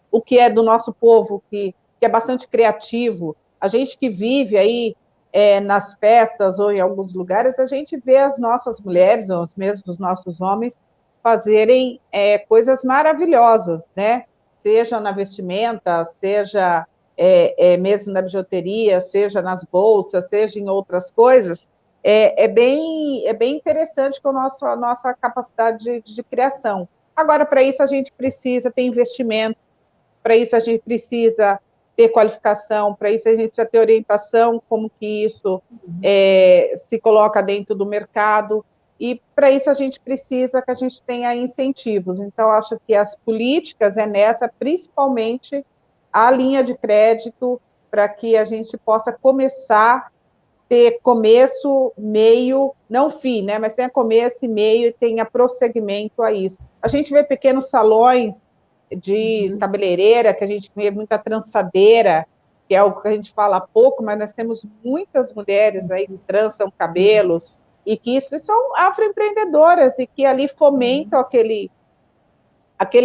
B: o que é do nosso povo, que é bastante criativo. A gente que vive aí nas festas ou em alguns lugares, a gente vê as nossas mulheres, ou mesmo os nossos homens, fazerem coisas maravilhosas, né? Seja na vestimenta, seja mesmo na bijuteria, seja nas bolsas, seja em outras coisas. É bem interessante com a nossa capacidade de criação. Agora, para isso, a gente precisa ter investimento, para isso a gente precisa ter qualificação, para isso a gente precisa ter orientação, como que isso se coloca dentro do mercado, e para isso a gente precisa que a gente tenha incentivos. Então, acho que as políticas nessa, principalmente a linha de crédito, para que a gente possa começar, ter começo, meio, não fim, né? Mas tenha começo e meio e tenha prosseguimento a isso. A gente vê pequenos salões de cabeleireira, que a gente vê muita trançadeira, que é algo que a gente fala pouco, mas nós temos muitas mulheres aí que trançam cabelos, e que isso são afroempreendedoras, e que ali fomentam aquele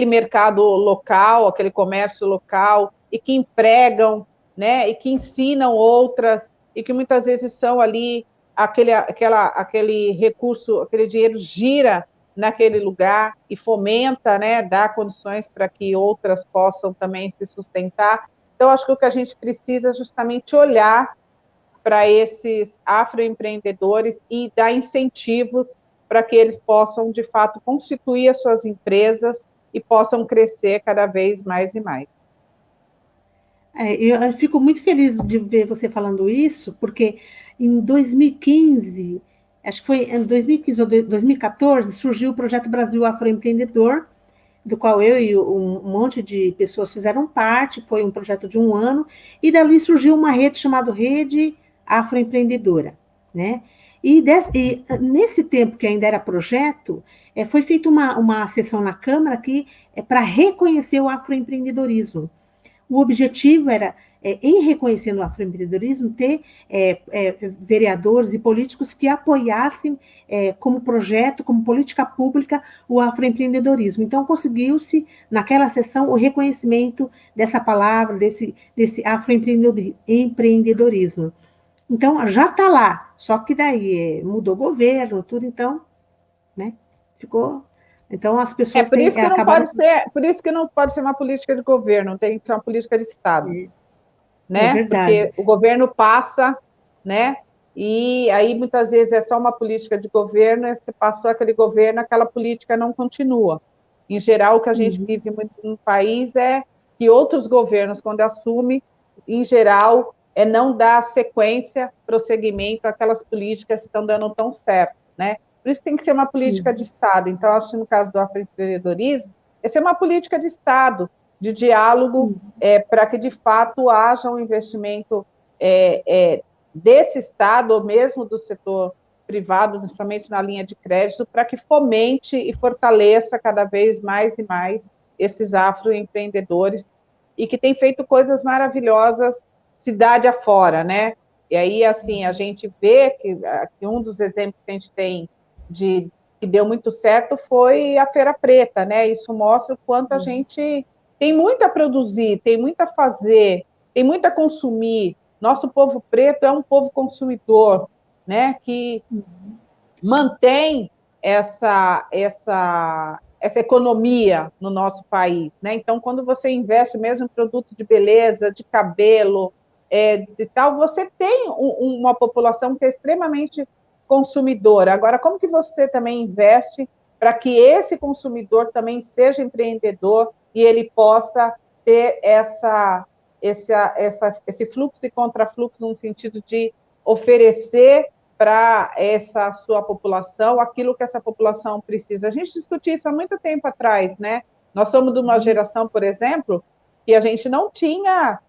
B: mercado local, aquele comércio local, e que empregam, né, e que ensinam outras, e que muitas vezes são ali, aquele recurso, aquele dinheiro gira naquele lugar e fomenta, né, dá condições para que outras possam também se sustentar. Então, acho que o que a gente precisa é justamente olhar para esses afroempreendedores e dar incentivos para que eles possam, de fato, constituir as suas empresas e possam crescer cada vez mais e mais.
A: Eu fico muito feliz de ver você falando isso, porque em 2015, acho que foi em 2015 ou 2014, surgiu o Projeto Brasil Afroempreendedor, do qual eu e um monte de pessoas fizeram parte, foi um projeto de um ano, e dali surgiu uma rede chamada Rede Afroempreendedora, né? E nesse tempo que ainda era projeto, foi feita uma sessão na Câmara que é para reconhecer o afroempreendedorismo. O objetivo era, em reconhecendo o afroempreendedorismo, ter vereadores e políticos que apoiassem, como projeto, como política pública, o afroempreendedorismo. Então, conseguiu-se, naquela sessão, o reconhecimento dessa palavra, desse afroempreendedorismo. Então, já está lá, só que daí mudou o governo, tudo, então, né, ficou. Então, as pessoas
B: Por isso que não
A: acabaram.
B: pode ser, por isso que não pode ser uma política de governo, tem que ser uma política de Estado,
A: É
B: né?
A: verdade.
B: Porque o governo passa, né? E aí muitas vezes é só uma política de governo, e você passou aquele governo, aquela política não continua. Em geral, o que a gente vive muito no país é que outros governos, quando assumem, em geral, não dar sequência, prosseguimento àquelas políticas que estão dando tão certo, né? Por isso tem que ser uma política de Estado. Então, acho que no caso do afroempreendedorismo, essa é uma política de Estado, de diálogo, para que, de fato, haja um investimento desse Estado, ou mesmo do setor privado, principalmente na linha de crédito, para que fomente e fortaleça cada vez mais e mais esses afroempreendedores, e que tem feito coisas maravilhosas cidade afora, né? E aí, assim, a gente vê que um dos exemplos que a gente tem que deu muito certo foi a Feira Preta, né? Isso mostra o quanto a gente tem muito a produzir, tem muito a fazer, tem muito a consumir. Nosso povo preto é um povo consumidor, né? Que mantém essa economia no nosso país, né? Então, quando você investe mesmo em produto de beleza, de cabelo, de tal, você tem uma população que é extremamente consumidora. Agora, como que você também investe para que esse consumidor também seja empreendedor e ele possa ter esse fluxo e contrafluxo no sentido de oferecer para essa sua população aquilo que essa população precisa? A gente discutiu isso há muito tempo atrás, né? Nós somos de uma geração, por exemplo, que a gente não tinha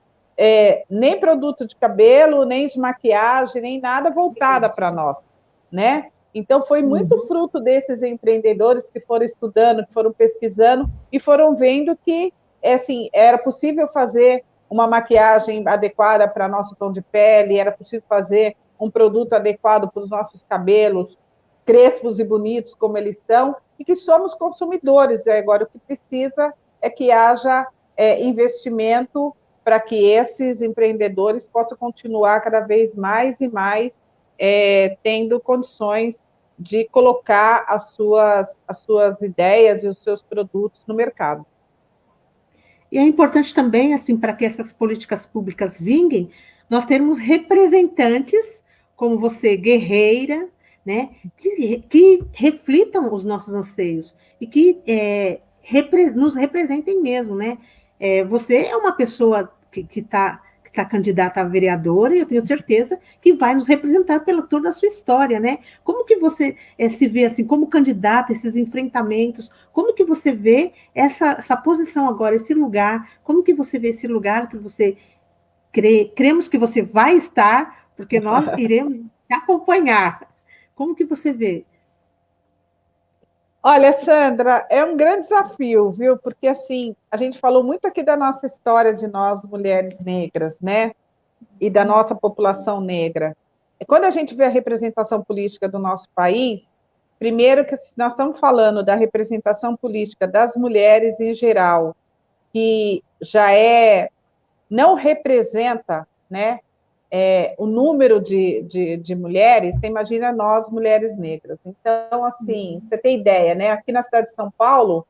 B: nem produto de cabelo, nem de maquiagem, nem nada voltada para nós, né? Então, foi muito fruto desses empreendedores que foram estudando, que foram pesquisando e foram vendo que, assim, era possível fazer uma maquiagem adequada para nosso tom de pele, era possível fazer um produto adequado para os nossos cabelos, crespos e bonitos como eles são, e que somos consumidores. Agora, o que precisa é que haja investimento para que esses empreendedores possam continuar cada vez mais e mais tendo condições de colocar as suas ideias e os seus produtos no mercado.
A: E é importante também, assim, para que essas políticas públicas vinguem, nós termos representantes, como você, guerreira, né, que reflitam os nossos anseios e que nos representem mesmo, né? Você é uma pessoa que tá candidata a vereadora, e eu tenho certeza que vai nos representar pela toda a sua história, né? Como que você se vê assim, como candidata, esses enfrentamentos, como que você vê essa posição agora, esse lugar, como que você vê esse lugar que você cremos que você vai estar, porque nós iremos te acompanhar. Como que você vê?
B: Olha, Sandra, é um grande desafio, viu? Porque, assim, a gente falou muito aqui da nossa história de nós, mulheres negras, né? E da nossa população negra. quando a gente vê a representação política do nosso país, primeiro que nós estamos falando da representação política das mulheres em geral, que já não representa, né, o número de mulheres, você imagina nós, mulheres negras. Então, assim, você tem ideia, né? Aqui na cidade de São Paulo,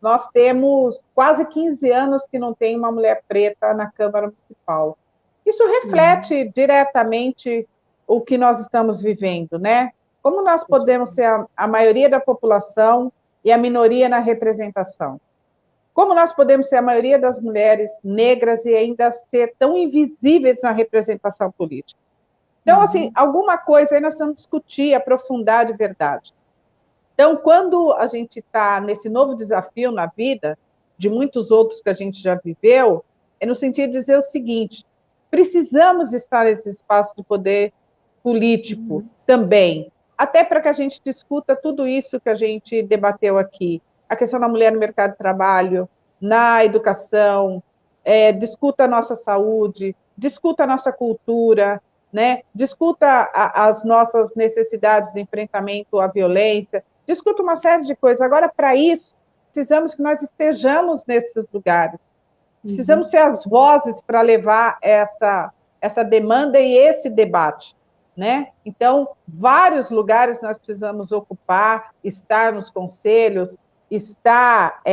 B: nós temos quase 15 anos que não tem uma mulher preta na Câmara Municipal. Isso reflete diretamente o que nós estamos vivendo, né? Como nós podemos ser a maioria da população e a minoria na representação? Como nós podemos ser a maioria das mulheres negras e ainda ser tão invisíveis na representação política? Então, assim, alguma coisa aí nós vamos discutir, aprofundar de verdade. Então, quando a gente está nesse novo desafio na vida, de muitos outros que a gente já viveu, é no sentido de dizer o seguinte: precisamos estar nesse espaço de poder político também, até para que a gente discuta tudo isso que a gente debateu aqui, a questão da mulher no mercado de trabalho, na educação, discuta a nossa saúde, discuta a nossa cultura, né? Discuta as nossas necessidades de enfrentamento à violência, discuta uma série de coisas. Agora, para isso, precisamos que nós estejamos nesses lugares. Precisamos ser as vozes para levar essa demanda e esse debate, né? Então, vários lugares nós precisamos ocupar, estar nos conselhos, estar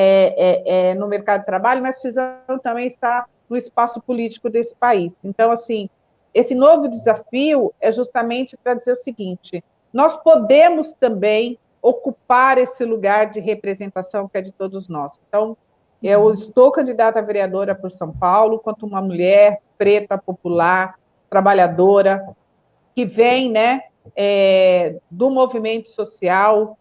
B: no mercado de trabalho, mas precisamos também estar no espaço político desse país. Então, assim, esse novo desafio é justamente para dizer o seguinte: nós podemos também ocupar esse lugar de representação que é de todos nós. Então, eu estou candidata a vereadora por São Paulo, quanto uma mulher preta, popular, trabalhadora, que vem, né, do movimento social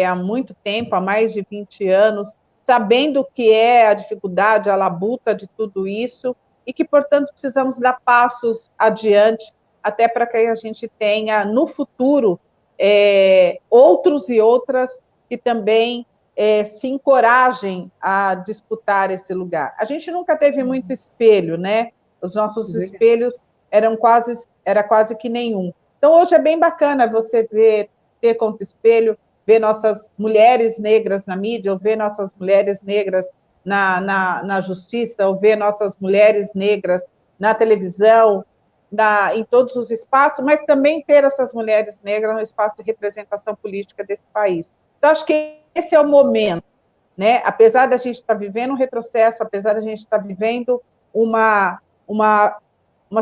B: há muito tempo, há mais de 20 anos, sabendo o que é a dificuldade, a labuta de tudo isso, e que, portanto, precisamos dar passos adiante, até para que a gente tenha, no futuro, outros e outras que também se encorajem a disputar esse lugar. A gente nunca teve muito espelho, né? Os nossos espelhos era quase que nenhum. Então, hoje é bem bacana você ter contra espelho, ver nossas mulheres negras na mídia, ou ver nossas mulheres negras na justiça, ou ver nossas mulheres negras na televisão, em todos os espaços, mas também ter essas mulheres negras no espaço de representação política desse país. Então, acho que esse é o momento, né? Apesar da gente estar vivendo um retrocesso, apesar da gente estar vivendo uma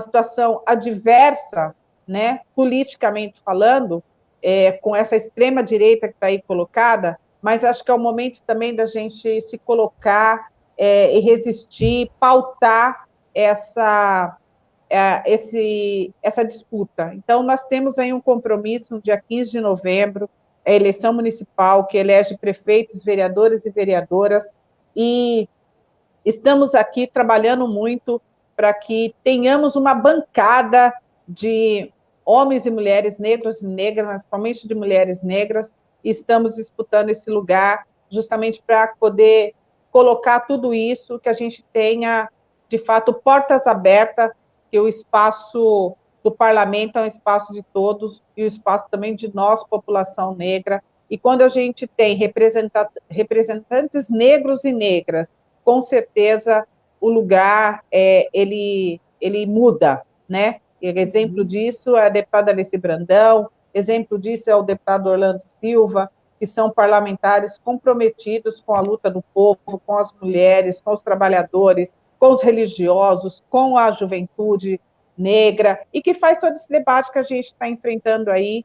B: situação adversa, né, politicamente falando, com essa extrema-direita que está aí colocada, mas acho que é o momento também da gente se colocar e resistir, pautar essa disputa. Então, nós temos aí um compromisso no dia 15 de novembro, a eleição municipal, que elege prefeitos, vereadores e vereadoras, e estamos aqui trabalhando muito para que tenhamos uma bancada de homens e mulheres negros e negras, mas principalmente de mulheres negras, e estamos disputando esse lugar justamente para poder colocar tudo isso, que a gente tenha, de fato, portas abertas, que o espaço do parlamento é um espaço de todos e o espaço também de nós, população negra. E quando a gente tem representantes negros e negras, com certeza o lugar ele muda, né? E exemplo disso é a deputada Alice Brandão, exemplo disso é o deputado Orlando Silva, que são parlamentares comprometidos com a luta do povo, com as mulheres, com os trabalhadores, com os religiosos, com a juventude negra, e que faz todo esse debate que a gente está enfrentando aí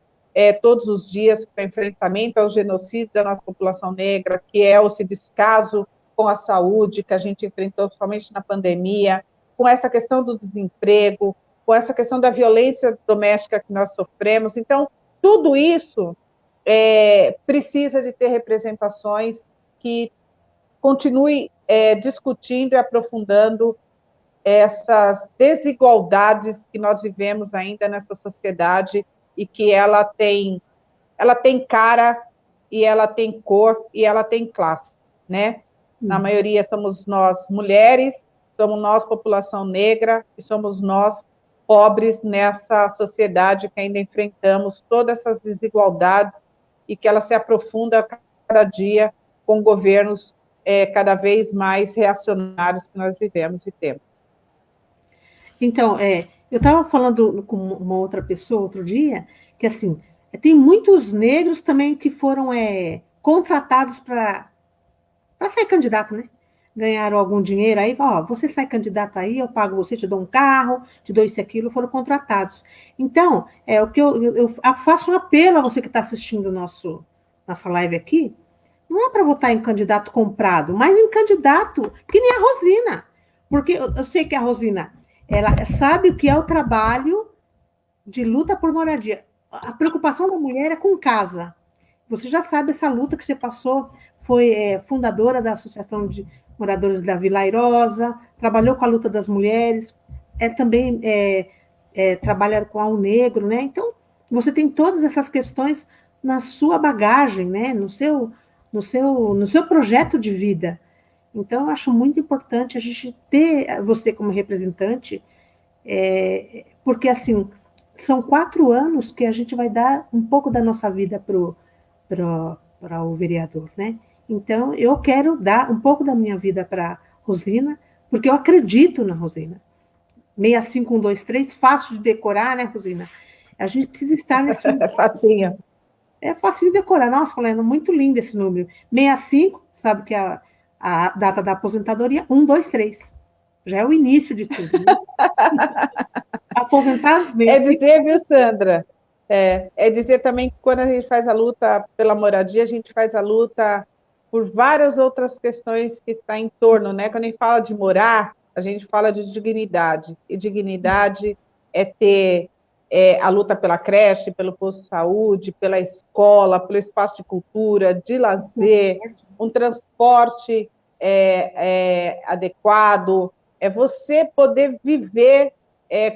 B: todos os dias, para enfrentamento ao genocídio da nossa população negra, que é esse descaso com a saúde que a gente enfrentou somente na pandemia, com essa questão do desemprego, com essa questão da violência doméstica que nós sofremos. Então, tudo isso precisa de ter representações que continuem discutindo e aprofundando essas desigualdades que nós vivemos ainda nessa sociedade e que ela tem cara e ela tem cor e ela tem classe, né? Na maioria somos nós mulheres, somos nós população negra e somos nós pobres nessa sociedade que ainda enfrentamos todas essas desigualdades e que ela se aprofunda cada dia com governos cada vez mais reacionários que nós vivemos e temos.
A: Então, eu estava falando com uma outra pessoa outro dia, que assim, tem muitos negros também que foram contratados para ser candidato, né? Ganharam algum dinheiro aí, ó, você sai candidato aí, eu pago você, te dou um carro, te dou isso e aquilo, foram contratados. Então, o que eu faço um apelo a você que está assistindo nossa live aqui, não é para votar em candidato comprado, mas em candidato que nem a Rosina. Porque eu sei que a Rosina, ela sabe o que é o trabalho de luta por moradia. A preocupação da mulher é com casa. Você já sabe essa luta que você passou, foi fundadora da Associação de Moradores da Vila Airosa, trabalhou com a luta das mulheres, também trabalha com o negro, né? Então, você tem todas essas questões na sua bagagem, né? No seu projeto de vida. Então, eu acho muito importante a gente ter você como representante, porque, assim, são 4 anos que a gente vai dar um pouco da nossa vida para o vereador, né? Então, eu quero dar um pouco da minha vida para Rosina, porque eu acredito na Rosina. 65123, fácil de decorar, né, Rosina? A gente precisa estar nesse...
B: É facinho.
A: É fácil de decorar. Nossa, Falena, muito lindo esse número. 65, sabe que é a data da aposentadoria, 123. Já é o início de tudo, né? Aposentados mesmo.
B: É dizer, viu, Sandra? É dizer também que quando a gente faz a luta pela moradia, a gente faz a luta por várias outras questões que estão em torno, né? Quando a gente fala de morar, a gente fala de dignidade. E dignidade é ter a luta pela creche, pelo posto de saúde, pela escola, pelo espaço de cultura, de lazer, um transporte adequado, é você poder viver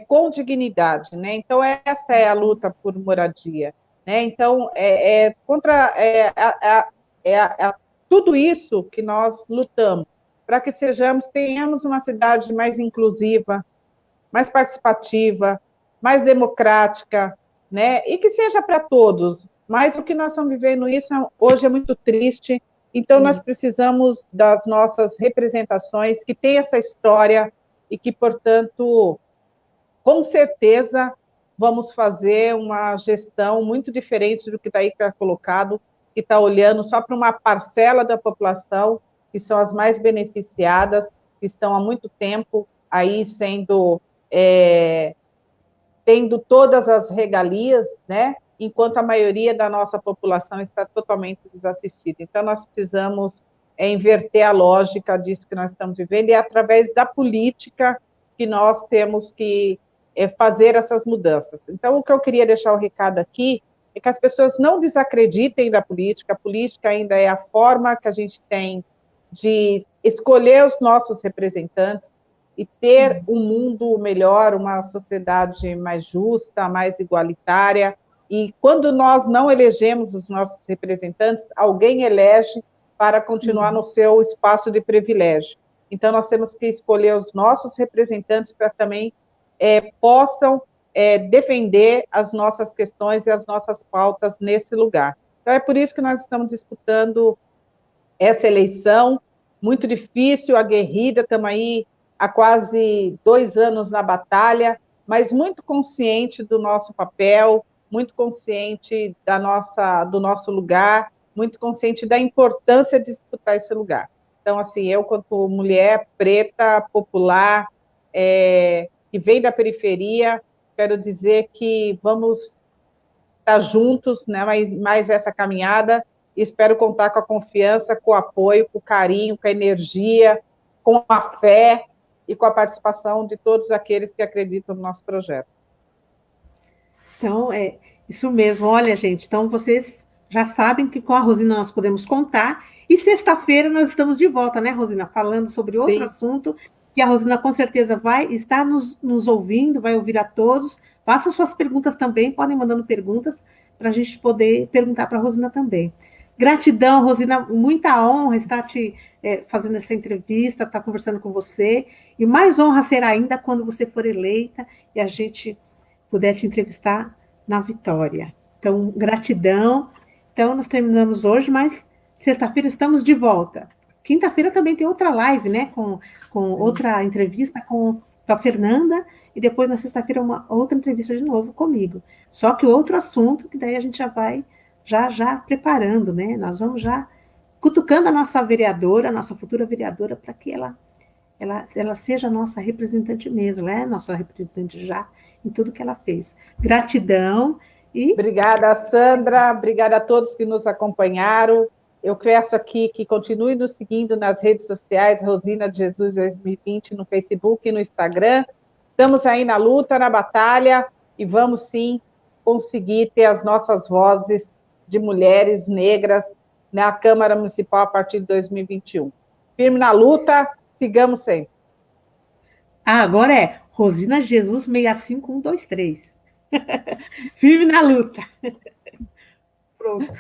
B: com dignidade, né? Então, essa é a luta por moradia, né? Então, contra tudo isso que nós lutamos, para que tenhamos uma cidade mais inclusiva, mais participativa, mais democrática, né? E que seja para todos. Mas o que nós estamos vivendo hoje é muito triste. Então, nós precisamos das nossas representações, que têm essa história e que, portanto, com certeza, vamos fazer uma gestão muito diferente do que está aí colocado, que está olhando só para uma parcela da população, que são as mais beneficiadas, que estão há muito tempo aí tendo todas as regalias, né? Enquanto a maioria da nossa população está totalmente desassistida. Então, nós precisamos inverter a lógica disso que nós estamos vivendo, e é através da política que nós temos que fazer essas mudanças. Então, o que eu queria deixar o recado aqui é que as pessoas não desacreditem da política. A política ainda é a forma que a gente tem de escolher os nossos representantes e ter um mundo melhor, uma sociedade mais justa, mais igualitária. E quando nós não elegemos os nossos representantes, alguém elege para continuar no seu espaço de privilégio. Então, nós temos que escolher os nossos representantes para também possam defender as nossas questões e as nossas pautas nesse lugar. Então, é por isso que nós estamos disputando essa eleição, muito difícil, aguerrida, estamos aí há quase 2 anos na batalha, mas muito consciente do nosso papel, muito consciente do nosso lugar, muito consciente da importância de disputar esse lugar. Então, assim, eu, quanto mulher preta, popular, que vem da periferia, quero dizer que vamos estar juntos, né, mais essa caminhada, e espero contar com a confiança, com o apoio, com o carinho, com a energia, com a fé e com a participação de todos aqueles que acreditam no nosso projeto.
A: Então, isso mesmo. Olha, gente, então vocês já sabem que com a Rosina nós podemos contar, e sexta-feira nós estamos de volta, né, Rosina? Falando sobre outro assunto, que a Rosina com certeza vai estar nos ouvindo, vai ouvir a todos. Façam suas perguntas também, podem mandando perguntas para a gente poder perguntar para a Rosina também. Gratidão, Rosina, muita honra estar fazendo essa entrevista, estar conversando com você, e mais honra será ainda quando você for eleita e a gente puder te entrevistar na Vitória. Então, gratidão. Então, nós terminamos hoje, mas sexta-feira estamos de volta. Quinta-feira também tem outra live, né? Com outra entrevista com a Fernanda, e depois na sexta-feira uma outra entrevista de novo comigo. Só que outro assunto, que daí a gente já vai já preparando, né? Nós vamos já cutucando a nossa vereadora, a nossa futura vereadora, para que ela seja a nossa representante mesmo, né? Nossa representante já em tudo que ela fez. Gratidão e...
B: Obrigada, Sandra. Obrigada a todos que nos acompanharam. Eu peço aqui que continue nos seguindo nas redes sociais, Rosina de Jesus 2020, no Facebook e no Instagram. Estamos aí na luta, na batalha, e vamos sim conseguir ter as nossas vozes de mulheres negras na Câmara Municipal a partir de 2021. Firme na luta, sigamos sempre.
A: Agora é Rosina Jesus 65123. Firme na luta. Pronto.